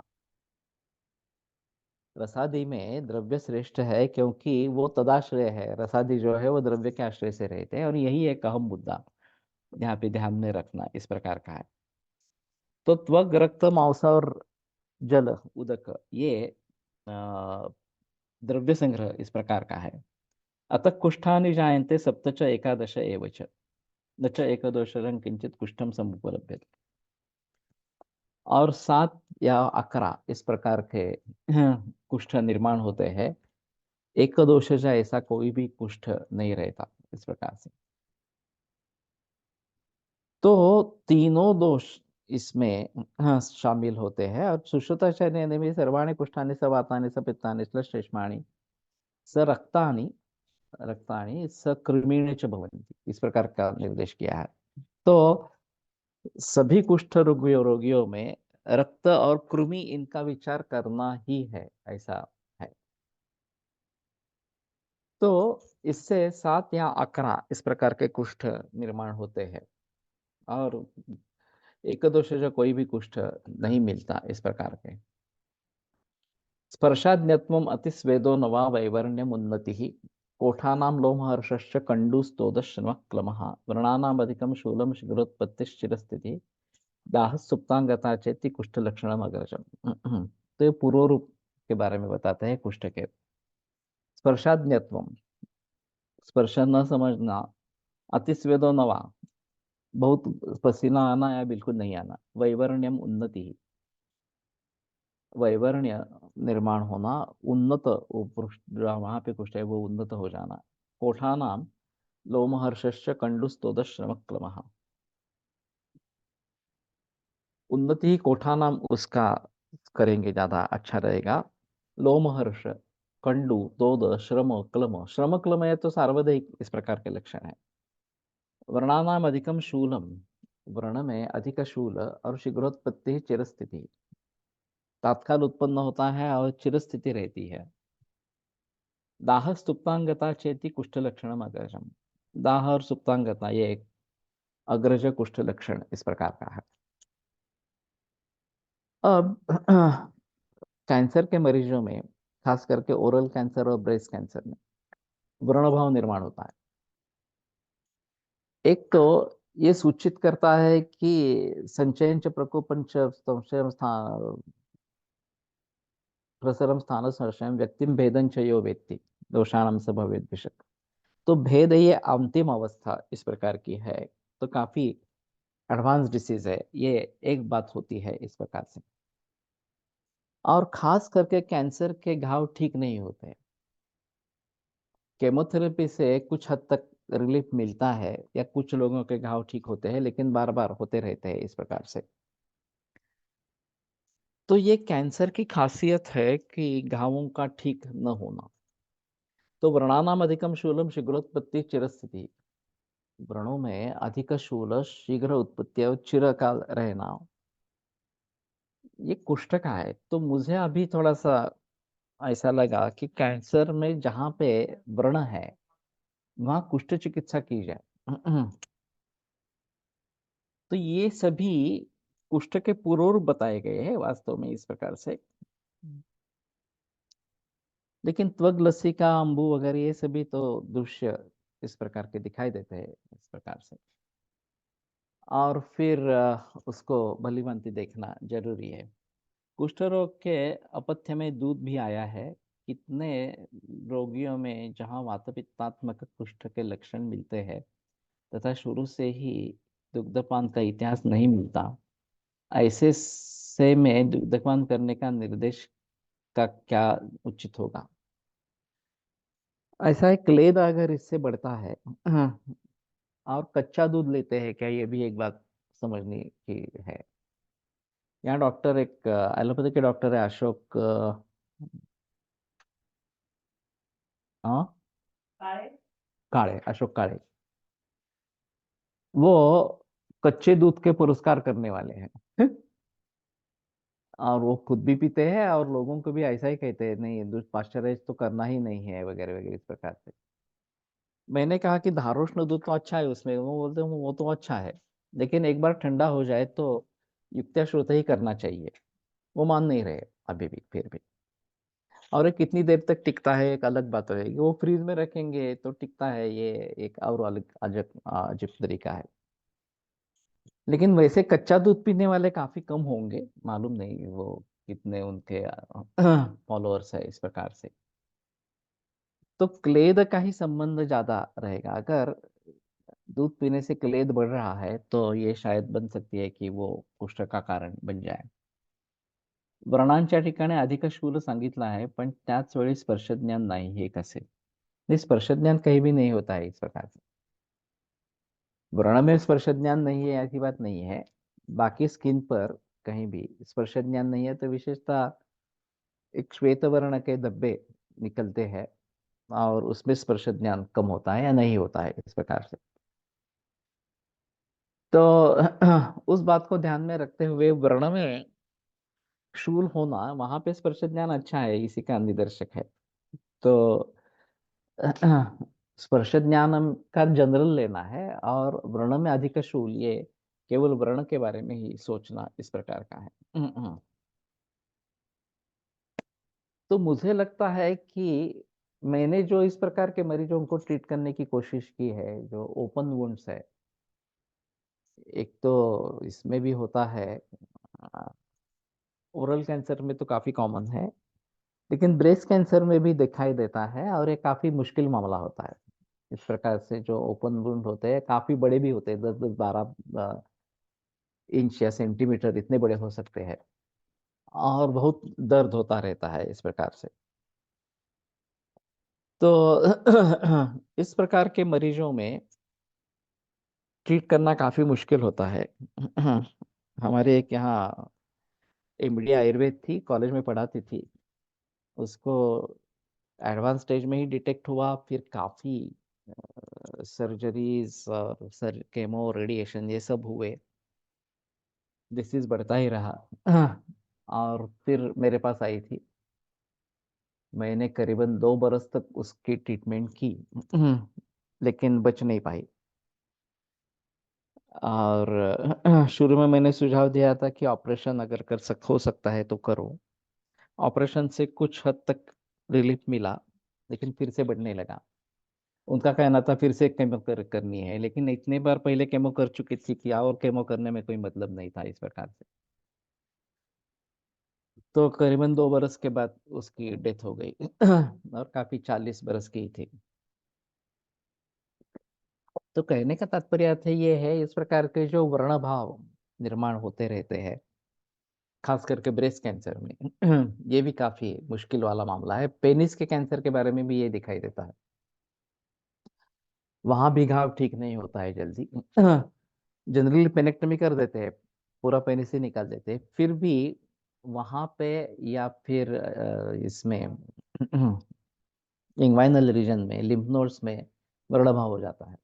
रसादी में द्रव्य श्रेष्ठ है क्योंकि वो तदाश्रय है। रसादी जो है वो द्रव्य के आश्रय से रहते हैं, और यही एक अहम मुद्दा यहाँ पे ध्यान में रखना इस प्रकार का है। तो त्वग, रक्त, मांस और जल, उदक, ये अ, द्रव्य संग्रह इस प्रकार का है। अतः कुष्ठानि जायन्ते सप्त च एकादश एव च, न च एकदोषरं किंचित कुष्ठम समुपलभ्यते। और 7 या 11 इस प्रकार के कुष्ठ निर्माण होते हैं। एक दोष ऐसा कोई भी कुष्ठ नहीं रहता इस प्रकार से। तो तीनों दोष इसमें, हाँ, शामिल होते हैं। और सुश्रुताचार्य ने भी सर्वाणि कुष्ठानि स वातानि स पित्तानि श्लेष्माणि स रक्तानि रक्तानि स कृमीण च भवन्ति, इस प्रकार का निर्देश किया है। तो सभी कुष्ठ रोगियों में रक्त और कृमि इनका विचार करना ही है, ऐसा है। तो इससे 7 या 11 इस प्रकार के कुष्ठ निर्माण होते हैं, और एकदोष जो कोई भी कुष्ठ नहीं मिलता इस प्रकार के। स्पर्शाज्ञत्वम अतिस्वेदो नवा वैवर्ण्यम उन्नति, कोठानां लोमहर्षश्च कंडुस्तोदश्रमः क्लमः, व्रणानाम् अधिकं शूलं शीघ्रोत्पत्तिश्चिरस्थितिः, दाह सुप्तांगता चेति कुष्ठ लक्षणम अग्रजम। तो ये पूर्व रूप के बारे में बताते हैं कुष्ठ के। स्पर्शाज्ञत्वम, स्पर्श न समझना। अतिस्वेदो नवा, बहुत पसीना आना या बिल्कुल नहीं आना। वैवर्ण्यम उन्नति, वैवर्ण्य निर्माण होना। उन्नत, वो वहां पे कुछ है वो उन्नत हो जाना। कोठानाम लोमहर्षश्च कंडुस्तोद श्रम क्लमः, उन्नति ही कोठानाम उसका करेंगे ज्यादा अच्छा रहेगा। लोमहर्ष, कंडु, तोद, श्रम क्लम, श्रम क्लम है तो सार्वधिक इस प्रकार के लक्षण है। वर्णानाम अधिकम शूलम, वर्ण में अधिक शूल, और शीघ्रोत्पत्ति चिरस्थिति, तात्काल उत्पन्न होता है और चिरस्थिति रहती है। दाह सुप्तांगता चेती कुष्ठ लक्षण अग्रजम, दाह और सुप्तांगता ये एक अग्रज कुष्ठ लक्षण इस प्रकार का है। अब कैंसर के मरीजों में, खास करके ओरल कैंसर और ब्रेस्ट कैंसर में व्रणभाव निर्माण होता है। एक तो ये सूचित करता है कि संचयन च प्रकोपं च संशयं प्रसरम स्थान संशयम व्यक्तिम भेदं च यो वेत्ति दोषाणम स भवेद विशक। तो भेद ये अंतिम अवस्था इस प्रकार की है, तो काफी एडवांस डिसीज है ये, एक बात होती है इस प्रकार से। और खास करके कैंसर के घाव ठीक नहीं होते। केमोथेरेपी से कुछ हद तक रिलीफ मिलता है, या कुछ लोगों के घाव ठीक होते हैं, लेकिन बार बार होते रहते हैं इस प्रकार से। तो ये कैंसर की खासियत है कि घावों का ठीक न होना। तो व्रणानाम अधिकम शूलम शीघ्रोत्पत्ति चिरस्थिति। व्रणों में अधिक शूल शीघ्र उत्पत्ति और चिरकाल रहना, ये कुष्ठ का है। तो मुझे अभी थोड़ा सा ऐसा लगा कि कैंसर में जहाँ पे व्रण है वहां कुष्ठ चिकित्सा की जाए। तो ये सभी कुष्ठ के पूर्व बताए गए हैं वास्तव में इस प्रकार से। लेकिन त्वग लसिका अम्बु वगैरह ये सभी तो दृश्य इस प्रकार के दिखाई देते हैं इस प्रकार से। और फिर उसको भलीभांति देखना जरूरी है। कुष्ठ रोग के अपथ्य में दूध भी आया है। कितने रोगियों में जहाँ वातपित्तात्मक कुष्ठ के लक्षण मिलते हैं तथा शुरू से ही दुग्धपान का इतिहास नहीं मिलता, ऐसे से में दुग्धपान करने का निर्देश का क्या उचित होगा। ऐसा है, क्लेद अगर इससे बढ़ता है और कच्चा दूध लेते हैं क्या, ये भी एक बात समझने की है। यहाँ डॉक्टर एक एलोपैथी के डॉक्टर है अशोक हाँ, काड़े, अशोक काड़े। वो कच्चे दूध के पुरस्कार करने वाले हैं। और वो खुद भी पीते हैं और लोगों को भी ऐसा ही कहते हैं, नहीं दूध पाश्चराइज तो करना ही नहीं है वगैरह वगैरह इस प्रकार से। मैंने कहा कि धारोष्ण दूध तो अच्छा है उसमें, वो बोलते हैं वो तो अच्छा है, लेकिन एक बार ठंडा हो जाए तो युक्ताश्रुत ही करना चाहिए। वो मान नहीं रहे अभी भी, फिर भी। और ये कितनी देर तक टिकता है एक अलग बात है, वो फ्रीज में रखेंगे तो टिकता है, ये एक और अलग अजब अजीब तरीका है। लेकिन वैसे कच्चा दूध पीने वाले काफी कम होंगे, मालूम नहीं वो कितने उनके फॉलोअर्स है इस प्रकार से। तो क्लेद का ही संबंध ज्यादा रहेगा। अगर दूध पीने से क्लेद बढ़ रहा है तो ये शायद बन सकती है कि वो कुष्ठ का कारण बन जाए। व्रणांच्या ठिकाणी अधिक शूल सांगितला है, पण त्याच वेळी स्पर्शज्ञान नाही, हे कसे। नहीं, स्पर्शज्ञान कहीं भी नहीं होता है इस प्रकार से। व्रण में स्पर्शज्ञान नहीं है ऐसी बात नहीं है, बाकी स्किन पर कहीं भी स्पर्शज्ञान नहीं है। तो विशेषतः एक श्वेत वर्ण के धब्बे निकलते हैं और उसमें स्पर्श ज्ञान कम होता है या नहीं होता है इस प्रकार से। तो उस बात को ध्यान में रखते हुए वर्ण में शूल होना, वहां पे स्पर्श ज्ञान अच्छा है, इसी का निदर्शक है। तो स्पर्श ज्ञान का जनरल लेना है, और वर्ण में अधिक शूल ये केवल वर्ण के बारे में ही सोचना इस प्रकार का है। तो मुझे लगता है कि मैंने जो इस प्रकार के मरीजों को ट्रीट करने की कोशिश की है, जो ओपन वुंड्स है, एक तो इसमें भी होता है, ओरल कैंसर में तो काफी कॉमन है, लेकिन ब्रेस्ट कैंसर में भी दिखाई देता है, और ये काफी मुश्किल मामला होता है। इस प्रकार से जो ओपन वुंड होते हैं काफी बड़े भी होते हैं, 10-10 12 इंच या सेंटीमीटर इतने बड़े हो सकते हैं, और बहुत दर्द होता रहता है इस प्रकार से। तो इस प्रकार के मरीजों में ट्रीट करना काफी मुश्किल होता है। हमारे एक यहाँ इमडी आयुर्वेद थी, कॉलेज में पढ़ाती थी, उसको एडवांस स्टेज में ही डिटेक्ट हुआ, फिर काफी सर्जरीज और सर केमो रेडिएशन ये सब हुए, डिसीज बढ़ता ही रहा। और फिर मेरे पास आई थी, मैंने करीबन 2 बरस तक उसकी ट्रीटमेंट की, लेकिन बच नहीं पाई। और शुरू में मैंने सुझाव दिया था कि ऑपरेशन अगर हो सकता है तो करो। ऑपरेशन से कुछ हद तक रिलीफ मिला, लेकिन फिर से बढ़ने लगा। उनका कहना था फिर से केमो करनी है, लेकिन इतने बार पहले केमो कर चुकी थी कि और केमो करने में कोई मतलब नहीं था इस प्रकार से। तो करीबन 2 बरस के बाद उसकी डेथ हो गई और काफी 40 बरस की थी। तो कहने का तात्पर्य अर्थ ये है, इस प्रकार के जो वर्ण भाव निर्माण होते रहते हैं, खास करके ब्रेस्ट कैंसर में ये भी काफी मुश्किल वाला मामला है। पेनिस के कैंसर के बारे में भी ये दिखाई देता है, वहां भी घाव ठीक नहीं होता है जल्दी जनरली पेनेक्टमी कर देते हैं, पूरा पेनिस ही निकाल देते हैं, फिर भी वहां पे या फिर इसमें इंग्वाइनल रीजन में, लिम्फ नोड्स में वर्णभाव हो जाता है।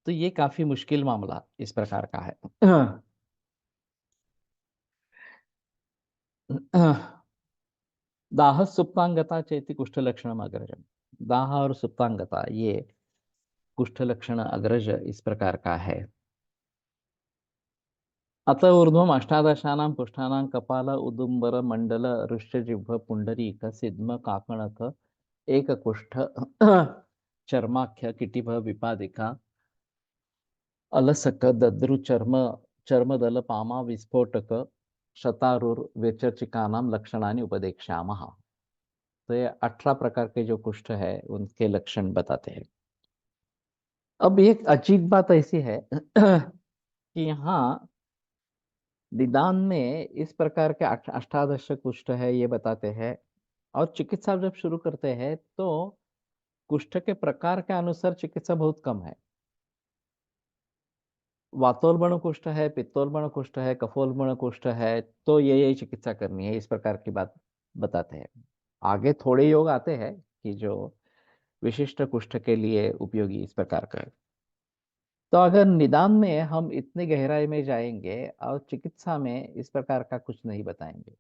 तो ये काफी मुश्किल मामला इस प्रकार का है दाह सुप्तांगता चेति कुष्ठ लक्षण अग्रजम। दाह और सुप्तांगता ये कुष्ठ लक्षण अग्रज इस प्रकार का है। अत ऊर्ध्वम अष्टादशानां कुष्ठानां कपाल उदुम्बर मंडल ऋष्यजिह्व पुंडरीक सिद्म काकणक एक कुष्ठ चर्माख्य किटिभ विपादिका अलसक दद्रु चर्मदल पामा विस्फोटक शतारुर व्यचर्चिकानां लक्षणानि उपदेक्ष्यामः। तो ये 18 प्रकार के जो कुष्ठ है उनके लक्षण बताते हैं। अब एक अजीब बात ऐसी है कि यहाँ निदान में इस प्रकार के अष्टादश कुष्ठ है ये बताते हैं, और चिकित्सा जब शुरू करते हैं तो कुष्ठ के प्रकार के अनुसार चिकित्सा बहुत कम है। वातोल्बण कुष्ठ है, पित्तोल्बण कुष्ठ है, कफोल्बण कुष्ठ है, तो ये चिकित्सा करनी है, इस प्रकार की बात बताते हैं। आगे थोड़े योग आते हैं कि जो विशिष्ट कुष्ठ के लिए उपयोगी इस प्रकार का है। तो अगर निदान में हम इतने गहराई में जाएंगे और चिकित्सा में इस प्रकार का कुछ नहीं बताएंगे,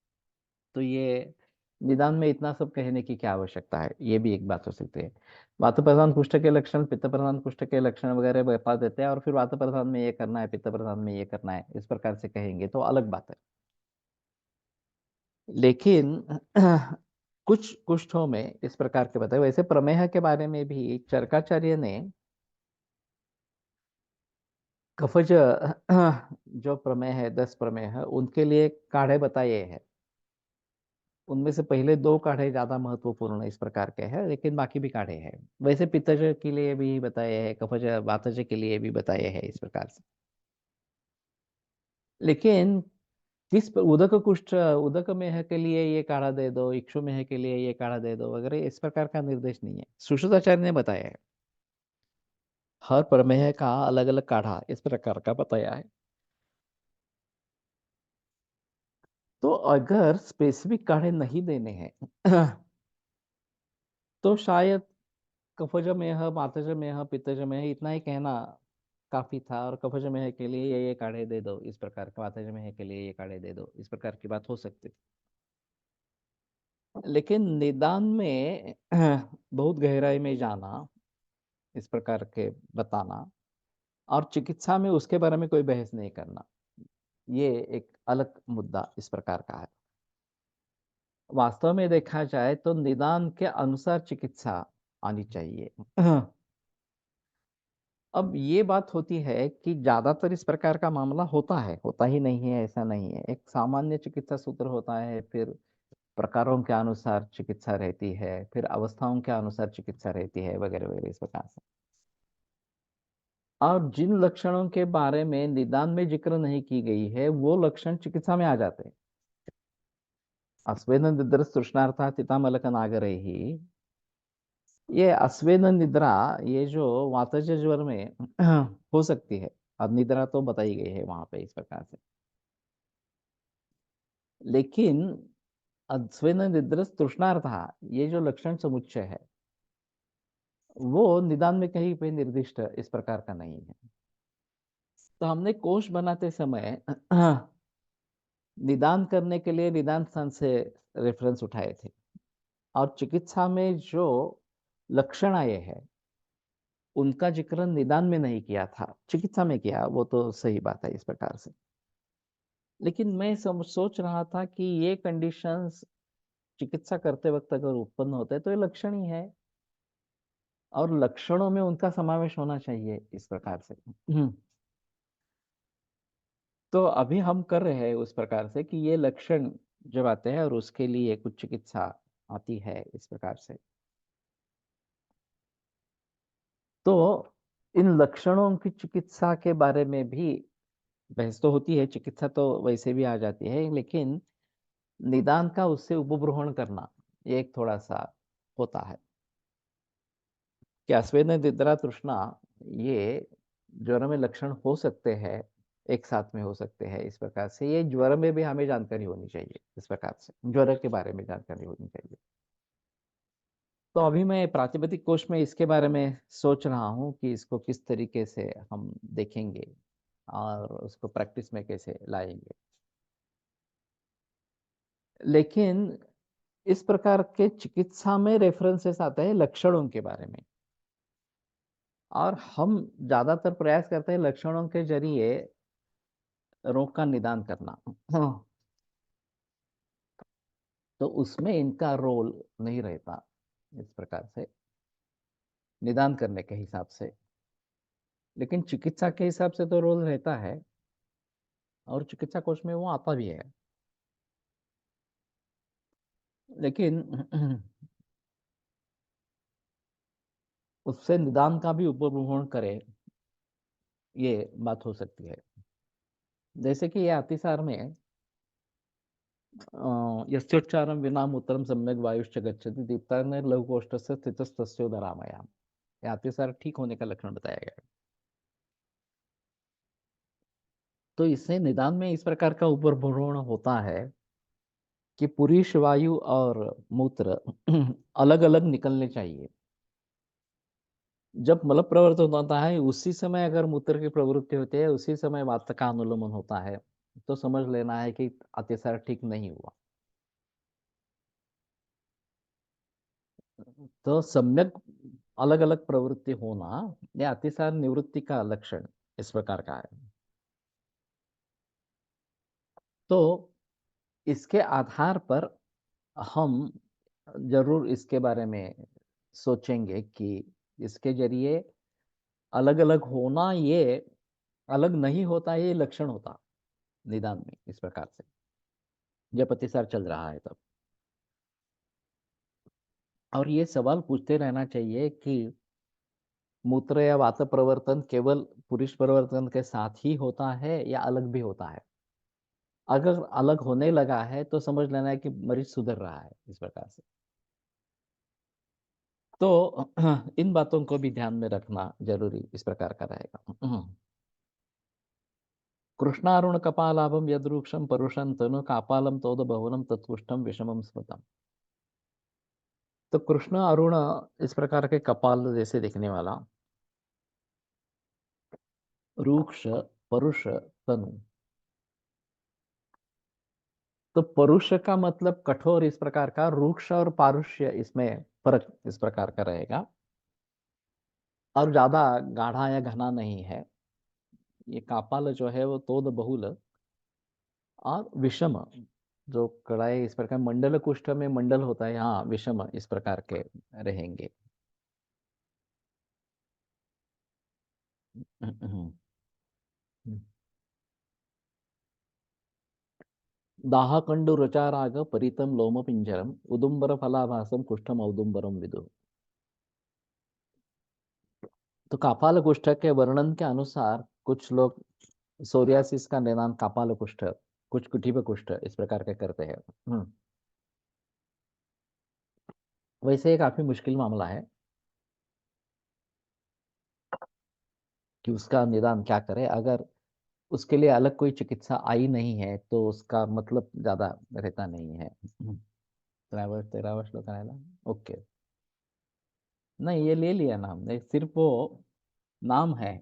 तो ये निदान में इतना सब कहने की क्या आवश्यकता है, ये भी एक बात हो सकती है। वात प्रधान कुष्ठ के लक्षण, पित्त प्रधान कुष्ठ के लक्षण वगैरह बता देते हैं, और फिर वात प्रधान में ये करना है, पित्त प्रधान में ये करना है, इस प्रकार से कहेंगे तो अलग बात है। लेकिन कुछ कुष्ठों में इस प्रकार के बताए। वैसे प्रमेह के बारे में भी चरकाचार्य ने कफज जो प्रमेय है, 10 प्रमेय है, उनके लिए काढ़े बताए हैं। उनमें से पहले 2 काढ़े ज्यादा महत्वपूर्ण इस प्रकार के हैं, लेकिन बाकी भी काढ़े हैं। वैसे पित्तज के लिए भी बताए हैं, कफज वातज के लिए भी बताए हैं इस प्रकार से। लेकिन उदक कुष्ठ, उदक मेह के लिए ये काढ़ा दे दो, इक्षु मेह के लिए ये काढ़ा दे दो वगैरह, इस प्रकार का निर्देश नहीं है। सुश्रुताचार्य ने बताया है, हर प्रमेह का अलग अलग काढ़ा इस प्रकार का बताया है। तो अगर स्पेसिफिक काढ़े नहीं देने हैं तो शायद कफज में, मातज में, पित्तज में इतना ही कहना काफी था, और कफज में के लिए ये काढ़े दे दो इस प्रकार का, मातज में के लिए ये काढ़े दे दो इस प्रकार की बात हो सकती। लेकिन निदान में बहुत गहराई में जाना, इस प्रकार के बताना, और चिकित्सा में उसके बारे में कोई बहस नहीं करना, ये एक अलग मुद्दा इस प्रकार का है। वास्तव में देखा जाए तो निदान के अनुसार चिकित्सा आनी चाहिए अब ये बात होती है कि ज्यादातर इस प्रकार का मामला होता है, होता ही नहीं है ऐसा नहीं है। एक सामान्य चिकित्सा सूत्र होता है, फिर प्रकारों के अनुसार चिकित्सा रहती है, फिर अवस्थाओं के अनुसार चिकित्सा रहती है, वगैरह वगैरह इस प्रकार से। और जिन लक्षणों के बारे में निदान में जिक्र नहीं की गई है वो लक्षण चिकित्सा में आ जाते हैं। अस्वेद निद्र तृष्णार्था चितामलक नागरे ही, ये अस्वेद निद्रा ये जो वातज ज्वर में हो सकती है, अब निद्रा तो बताई गई है वहां पे इस प्रकार से। लेकिन अस्वेद निद्र तृष्णार्था ये जो लक्षण समुच्चय है वो निदान में कहीं पे निर्दिष्ट इस प्रकार का नहीं है। तो हमने कोष बनाते समय निदान करने के लिए निदान स्थान से रेफरेंस उठाए थे, और चिकित्सा में जो लक्षण आए हैं उनका जिक्र निदान में नहीं किया था, चिकित्सा में किया, वो तो सही बात है इस प्रकार से। लेकिन मैं सोच रहा था कि ये कंडीशंस चिकित्सा करते वक्त अगर उत्पन्न होते हैं तो ये लक्षण ही है, और लक्षणों में उनका समावेश होना चाहिए इस प्रकार से। तो अभी हम कर रहे हैं उस प्रकार से कि ये लक्षण जब आते हैं और उसके लिए कुछ चिकित्सा आती है इस प्रकार से। तो इन लक्षणों की चिकित्सा के बारे में भी बहस तो होती है, चिकित्सा तो वैसे भी आ जाती है, लेकिन निदान का उससे उपब्रहण करना, ये एक थोड़ा-सा होता है। कि अस्वेद निद्रा तृष्णा, ये ज्वर में लक्षण हो सकते हैं, एक साथ में हो सकते हैं इस प्रकार से। ये ज्वर में भी हमें जानकारी होनी चाहिए इस प्रकार से, ज्वर के बारे में जानकारी होनी चाहिए। तो अभी मैं प्रातिपदिक कोश में इसके बारे में सोच रहा हूँ कि इसको किस तरीके से हम देखेंगे और उसको प्रैक्टिस में कैसे लाएँगे। लेकिन इस प्रकार के चिकित्सा में रेफरेंसेस आते हैं लक्षणों के बारे में, और हम ज़्यादातर प्रयास करते हैं लक्षणों के ज़रिए रोग का निदान करना। हाँ, तो उसमें इनका रोल नहीं रहता इस प्रकार से, निदान करने के हिसाब से। लेकिन चिकित्सा के हिसाब से तो रोल रहता है, और चिकित्सा कोश में वो आता भी है। लेकिन उससे निदान का भी उपब्रह्मण करे, ये बात हो सकती है। जैसे कि ये अतिसार में यस्योच्चारं विना मूत्रं सम्यक् वायुश्च गच्छति दीप्ताग्नेर लघुकोष्ठस्य स्थितस्तस्योदरामयाम्। ये अतिसार ठीक होने का लक्षण बताया गया है। तो इससे निदान में इस प्रकार का उपब्रह्मण होता है कि पुरुष वायु और मूत्र अलग-अलग निकलने चाहिए। जब मल प्रवर्तन होता है, उसी समय अगर मूत्र की प्रवृत्ति होती है, उसी समय वात का अनुलोमन होता है, तो समझ लेना है कि अतिसार ठीक नहीं हुआ। तो सम्यक अलग-अलग प्रवृत्ति होना, ये अतिसार निवृत्ति का लक्षण इस प्रकार का है। तो इसके आधार पर हम ज़रूर इसके बारे में सोचेंगे कि इसके ज़रिए अलग-अलग होना, ये अलग नहीं होता, ये लक्षण होता निदान में इस प्रकार से, जब अतिसार चल रहा है तब। और ये सवाल पूछते रहना चाहिए कि मूत्र या वात प्रवर्तन केवल पुरुष प्रवर्तन के साथ ही होता है या अलग भी होता है? अगर अलग होने लगा है तो समझ लेना है कि मरीज सुधर रहा है इस प्रकार से। तो इन बातों को भी ध्यान में रखना ज़रूरी इस प्रकार का रहेगा। कृष्णारुण कपालाभं यदृक्षं परुषं तनु कापालं तोदबहुलं तत्पुष्टं विषमं स्मृतम्। तो कृष्ण अरुण इस प्रकार के कपाल जैसे दिखने वाला, रूक्ष, परुष, तनु। तो परुष का मतलब कठोर इस प्रकार का, रूक्ष और पारुष्य इसमें फ़र्क इस प्रकार का रहेगा, और ज़्यादा गाढ़ा या घना नहीं है। ये कापाल जो है वो तोद बहुल और विषम, जो कड़ाई इस प्रकार मंडल कुष्ठ में मंडल होता है, यहाँ विषम इस प्रकार के रहेंगे। दाहकंडु रुचाराग परितं लोमपिंजरम उदुम्बर फलाभासम कुष्ठम औदुम्बरम विदु। तो कपाल कुष्ठ के वर्णन के अनुसार कुछ लोग सोरियासिस का निदान कपाल कुष्ठ, कुछ कुटिब कुष्ठ इस प्रकार के करते हैं। वैसे ये काफी मुश्किल मामला है कि उसका निदान क्या करे। अगर उसके लिए अलग कोई चिकित्सा आई नहीं है तो उसका मतलब ज्यादा रहता नहीं है। 13 वर्ष करायला ओके। नहीं, ये ले लिया ना हमने, सिर्फ वो नाम है।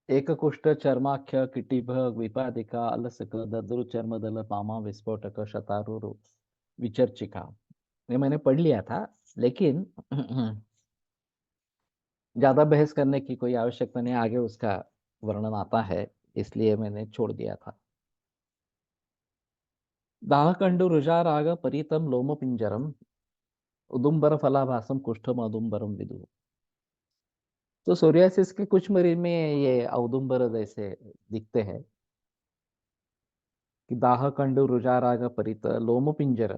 एककुष्ठ चर्माख्य किटिभ विपादिका अलसक दद्रु चर्मदल पामा विस्फोटक शतारुरु विचर्चिका, ये मैंने पढ़ लिया था, लेकिन ज्यादा बहस करने की कोई आवश्यकता नहीं, आगे उसका वर्णन आता है, इसलिए मैंने छोड़ दिया था। दाहकंडु रुजाराग परितम लोम पिंजरम उदुम्बर फलाभासम कुष्ठम अदुम्बरम विदु। तो सोरियासिस के कुछ मरीज में ये औदुंबर जैसे दिखते हैं कि दाह कंडु रुजाराग परित लोमपिंजर।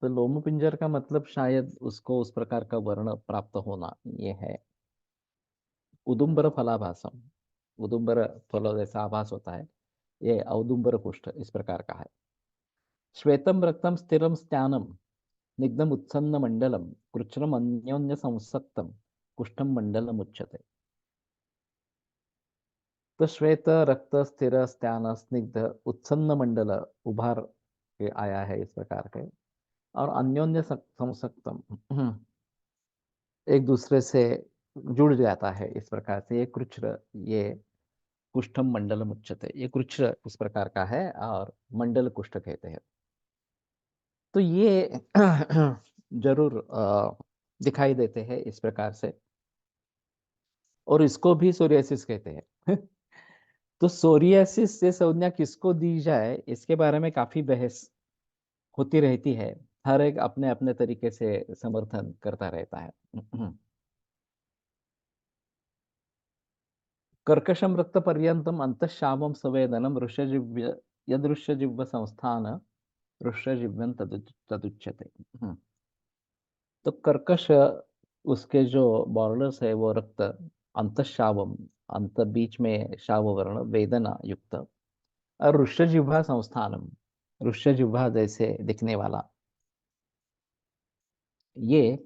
तो लोमपिंजर का मतलब शायद उसको उस प्रकार का वर्ण प्राप्त होना ये है। उदुम्बर फलाभासम, उदुम्बर फल जैसा आभास होता है, ये औदुम्बर कुष्ठ इस प्रकार का है। श्वेतम रक्तम स्थिरम स्नानम निग्धम उत्सन्न मंडलम कृच्छ्रम अन्योन्य संसक्तम कुष्ठम मंडलम उच्यते। तो श्वेत रक्त स्थिर स्नान स्निग्ध उत्सन्न मंडल उभार के आया है इस प्रकार के, और अन्योन्य संसक्तम एक दूसरे से जुड़ जाता है इस प्रकार से, ये कृच्छ्र, ये कुष्ठम मंडलम उच्यते, ये कृच्छ्र इस प्रकार का है और मंडल कुष्ठ कहते हैं। तो ये जरूर दिखाई देते हैं इस प्रकार से, और इसको भी सोरियासिस कहते हैं। तो सोरियासिस से संज्ञा किसको दी जाए इसके बारे में काफी बहस होती रहती है। हर एक अपने अपने तरीके से समर्थन करता रहता है। कर्कशम रक्त पर्यंतम अंतःश्रावम संवेदनम ऋष्यजिव्य यदृश्यजिव्य संस्थान ऋष्यजिव्यं तदुच्यते। तो कर्कश उसके जो बॉर्डर्स है वो रक्त, अंतःश्रावम अंत बीच में श्राव वर्ण वेदना युक्त, और ऋष्यजिह्वा संस्थानम ऋष्यजिह्वा जैसे दिखने वाला, ये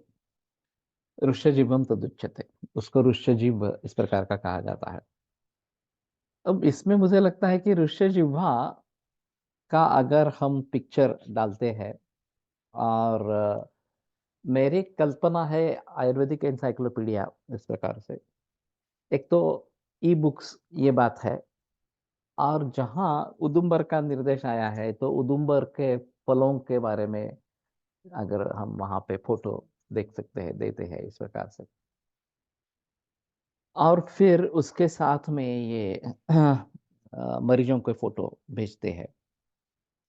ऋष्यजिह्वम तदुच्यते, उसको ऋष्यजिह्व इस प्रकार का कहा जाता है। अब इसमें मुझे लगता है कि ऋष्यजिह्वा का अगर हम पिक्चर डालते हैं, और मेरी कल्पना है आयुर्वेदिक एनसाइक्लोपीडिया इस प्रकार से, एक तो ई बुक्स ये बात है, और जहाँ उदुम्बर का निर्देश आया है तो उदुम्बर के फलों के बारे में अगर हम वहां पे फोटो देख सकते हैं, देते हैं इस प्रकार से, और फिर उसके साथ में ये मरीजों के फोटो भेजते हैं,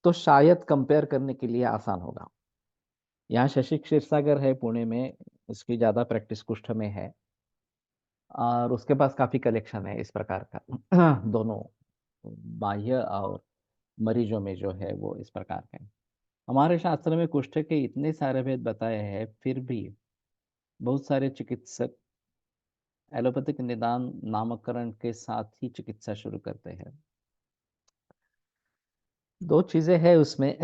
तो शायद कंपेयर करने के लिए आसान होगा। यहाँ शशि क्षीरसागर है पुणे में, उसकी ज्यादा प्रैक्टिस कुष्ठ में है, और उसके पास काफी कलेक्शन है इस प्रकार का। दोनों बाह्य और मरीजों में जो है वो इस प्रकार का है। हमारे शास्त्र में कुष्ठ के इतने सारे भेद बताए हैं, फिर भी बहुत सारे चिकित्सक एलोपैथिक निदान नामकरण के साथ ही चिकित्सा शुरू करते हैं। दो चीजें हैं उसमें।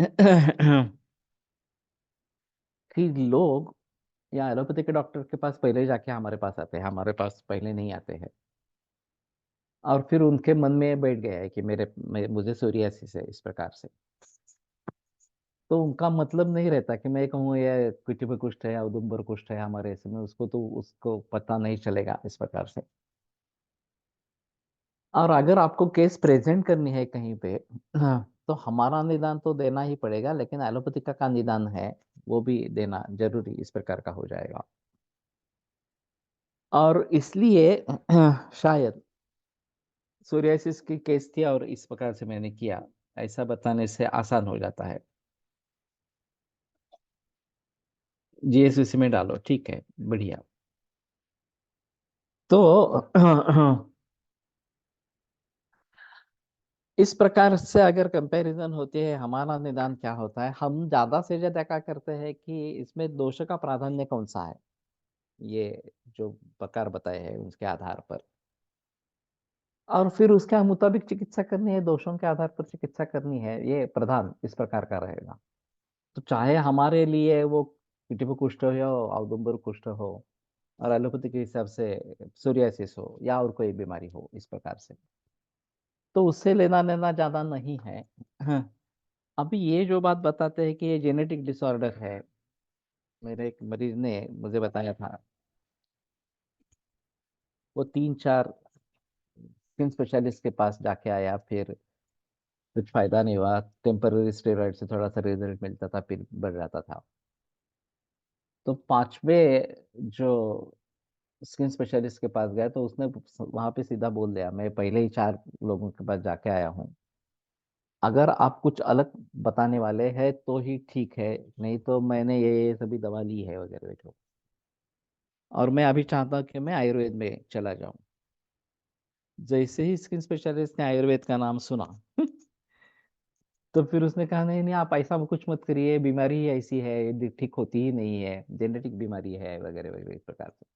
कि लोग या एलोपैथी के डॉक्टर के पास पहले जाके हमारे पास आते हैं, हमारे पास पहले नहीं आते हैं, और फिर उनके मन में बैठ गया है कि मुझे सोरियासिस है इस प्रकार से। तो उनका मतलब नहीं रहता कि मैं कहूँ ये पिट्ठू कुष्ठ है या उदुम्बर कुष्ठ है हमारे इसमें, उसको तो उसको पता नहीं चलेगा इस प्रकार से। और अगर आपको केस प्रेजेंट करनी है कहीं पे, हाँ, तो हमारा निदान तो देना ही पड़ेगा, लेकिन एलोपैथिक का निदान है वो भी देना जरूरी इस प्रकार का हो जाएगा। और इसलिए शायद सोरियासिस की केस थी और इस प्रकार से मैंने किया, ऐसा बताने से आसान हो जाता है। जीएसवीसी में डालो, ठीक है, बढ़िया। तो इस प्रकार से अगर कंपैरिजन होती है, हमारा निदान क्या होता है, हम ज्यादा से ज्यादा क्या करते हैं कि इसमें दोष का प्राधान्य कौन सा है, ये जो प्रकार बताए हैं उसके आधार पर, और फिर उसके मुताबिक चिकित्सा करनी है, दोषों के आधार पर चिकित्सा करनी है, ये प्रधान इस प्रकार का रहेगा। तो चाहे हमारे लिए वो पिटिपु कुष्ठ हो या औदुंबर कुष्ठ हो, और एलोपैथी के हिसाब से सोरियासिस हो या और कोई बीमारी हो इस प्रकार से, तो उससे लेना देना ज्यादा नहीं है। हाँ। अभी ये जो बात बताते हैं कि ये जेनेटिक डिसऑर्डर है, मेरे एक मरीज ने मुझे बताया था, वो 3-4 स्किन स्पेशलिस्ट के पास जाके आया, फिर कुछ फायदा नहीं हुआ, टेम्पररी स्टेरॉइड से थोड़ा सा रिजल्ट मिलता था फिर बढ़ जाता था। तो 5वें जो स्किन स्पेशलिस्ट के पास गया तो उसने वहां पे सीधा बोल दिया, मैं पहले ही 4 लोगों के पास जाके आया हूँ, अगर आप कुछ अलग बताने वाले हैं तो ही ठीक है, नहीं तो मैंने ये सभी दवा ली है वगैरह जो। और मैं अभी चाहता हूँ कि मैं आयुर्वेद में चला जाऊं। जैसे ही स्किन स्पेशलिस्ट ने आयुर्वेद का नाम सुना तो फिर उसने कहा नहीं नहीं, आप ऐसा कुछ मत करिए, बीमारी ही ऐसी है, ये ठीक होती ही नहीं है, जेनेटिक बीमारी है वगैरह वगैरह इस प्रकार से।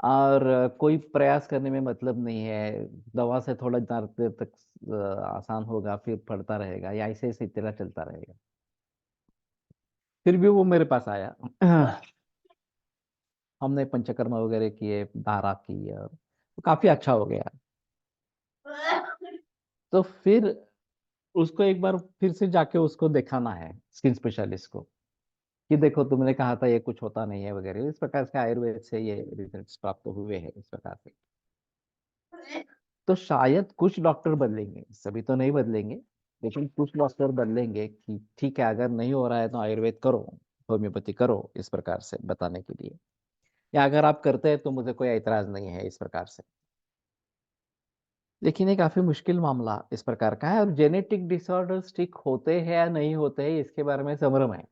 और कोई प्रयास करने में मतलब नहीं है, दवा से थोड़ा देर तक आसान होगा, फिर पड़ता रहेगा, या ऐसे ऐसे तेरा चलता रहेगा। फिर भी वो मेरे पास आया हमने पंचकर्मा वगैरह किए, धारा की, और तो काफी अच्छा हो गया। तो फिर उसको एक बार फिर से जाके उसको दिखाना है, स्किन स्पेशलिस्ट को, कि देखो तुमने कहा था ये कुछ होता नहीं है वगैरह, इस प्रकार से आयुर्वेद से ये रिजल्ट्स प्राप्त हुए हैं इस प्रकार से। तो शायद कुछ डॉक्टर बदलेंगे, सभी तो नहीं बदलेंगे, लेकिन कुछ डॉक्टर बदलेंगे कि ठीक है, अगर नहीं हो रहा है तो आयुर्वेद करो, होम्योपैथी करो, इस प्रकार से बताने के लिए। या अगर आप करते हैं तो मुझे कोई एतराज नहीं है इस प्रकार से। लेकिन ये काफी मुश्किल मामला इस प्रकार का है, और जेनेटिक डिसऑर्डर्स ठीक होते हैं या नहीं होते हैं इसके बारे में संभ्रम है।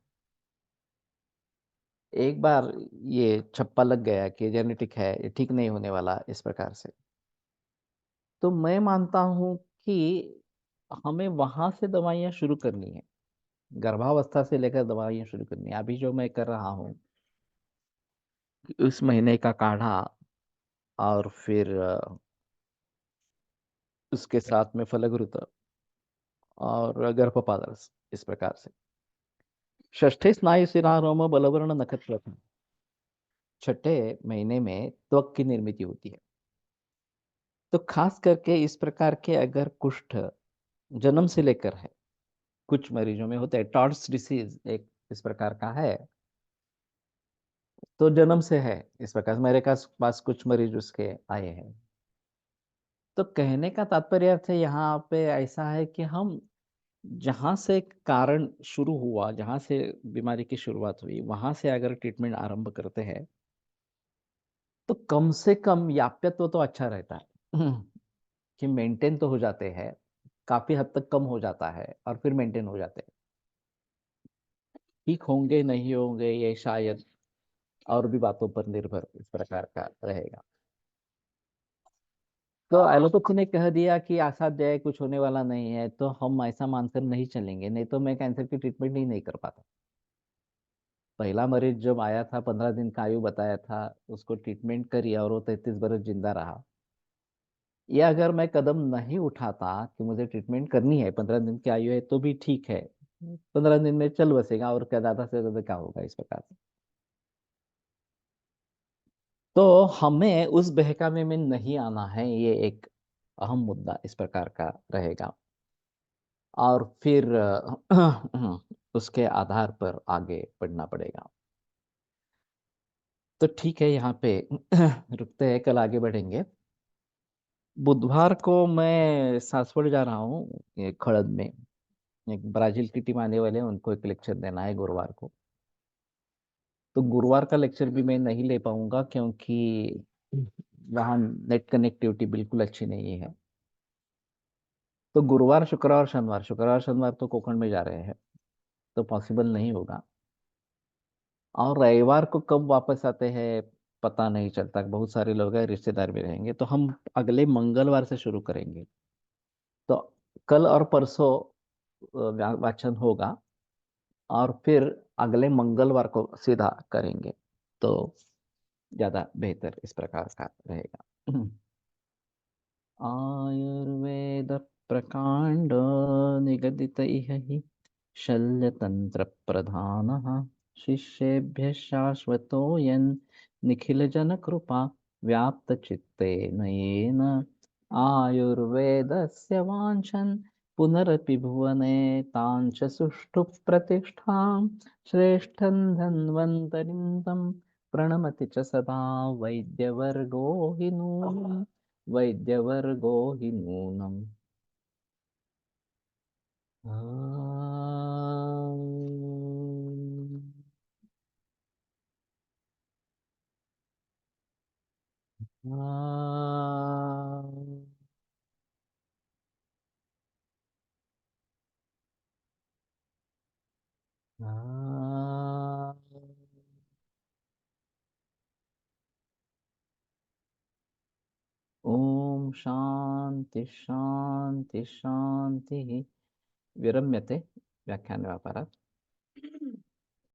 एक बार ये छप्पा लग गया कि जेनेटिक है, ये ठीक नहीं होने वाला इस प्रकार से, तो मैं मानता हूँ कि हमें वहां से दवाइयाँ शुरू करनी है, गर्भावस्था से लेकर दवाइयाँ शुरू करनी है। अभी जो मैं कर रहा हूँ, उस महीने का काढ़ा, और फिर उसके साथ में फलगुरुत और गर्भपात रस, इस प्रकार से। षष्ठे स्नायु शिरारोम बलवर्ण नक्षत्र, छठे महीने में त्वक की निर्मित होती है। तो खास करके इस प्रकार के अगर कुष्ठ जन्म से लेकर है, कुछ मरीजों में होता है, टॉर्स डिसीज एक इस प्रकार का है, तो जन्म से है इस प्रकार से। मेरे पास कुछ मरीज उसके आए हैं। तो कहने का तात्पर्य अर्थ है यहाँ पे ऐसा है कि हम जहां से कारण शुरू हुआ, जहां से बीमारी की शुरुआत हुई, वहां से अगर ट्रीटमेंट आरंभ करते हैं तो कम से कम याप्यत्व तो अच्छा रहता है कि मेंटेन तो हो जाते हैं, काफी हद तक कम हो जाता है और फिर मेंटेन हो जाते हैं। ठीक होंगे नहीं होंगे ये शायद और भी बातों पर निर्भर इस प्रकार का रहेगा। तो एलोपैथी ने कह दिया कि असाध्य है, कुछ होने वाला नहीं है, तो हम ऐसा मानकर नहीं चलेंगे, नहीं तो मैं कैंसर की ट्रीटमेंट ही नहीं कर पाता। पहला मरीज जब आया था, 15 दिन का आयु बताया था, उसको ट्रीटमेंट करी और वो 33 बरस जिंदा रहा। ये अगर मैं कदम नहीं उठाता कि मुझे ट्रीटमेंट करनी है, 15 दिन की आयु है तो भी ठीक है, 15 दिन में चल बसेगा, और क्या ज्यादा से ज्यादा क्या होगा इस प्रकार से। तो हमें उस बहकावे में नहीं आना है, ये एक अहम मुद्दा इस प्रकार का रहेगा। और फिर उसके आधार पर आगे बढ़ना पड़ेगा। तो ठीक है, यहाँ पे रुकते हैं, कल आगे बढ़ेंगे। बुधवार को मैं सासवड़ जा रहा हूँ, ये खड़द में एक ब्राजील की टीम आने वाले हैं, उनको एक लेक्चर देना है गुरुवार को। तो गुरुवार का लेक्चर भी मैं नहीं ले पाऊंगा, क्योंकि वहाँ नेट कनेक्टिविटी बिल्कुल अच्छी नहीं है। तो गुरुवार शुक्रवार शनिवार, शुक्रवार शनिवार तो कोकण में जा रहे हैं, तो पॉसिबल नहीं होगा। और रविवार को कब वापस आते हैं पता नहीं चलता, बहुत सारे लोग हैं, रिश्तेदार भी रहेंगे, तो हम अगले मंगलवार से शुरू करेंगे। तो कल और परसों वाचन होगा, और फिर अगले मंगलवार को सीधा करेंगे, तो ज्यादा बेहतर इस प्रकार का रहेगा। आयुर्वेद प्रकांड निगदित इह हि शल्यतंत्र प्रधान, शिष्येभ्य शाश्वतोऽयन् निखिल जन कृपा व्याप्त चित्तेन येन आयुर्वेदस्य वाञ्छन् पुनरपि भुवने ताञ्च सुष्ठु प्रतिष्ठां श्रेष्ठं धन्वन्तरिं तं प्रणमति च सदा वैद्यवर्गो हि नूनम्, वैद्यवर्गो हि नूनम्। शान्तिः शान्तिः शान्तिः विरम्यते व्याख्यानव्यापारात्।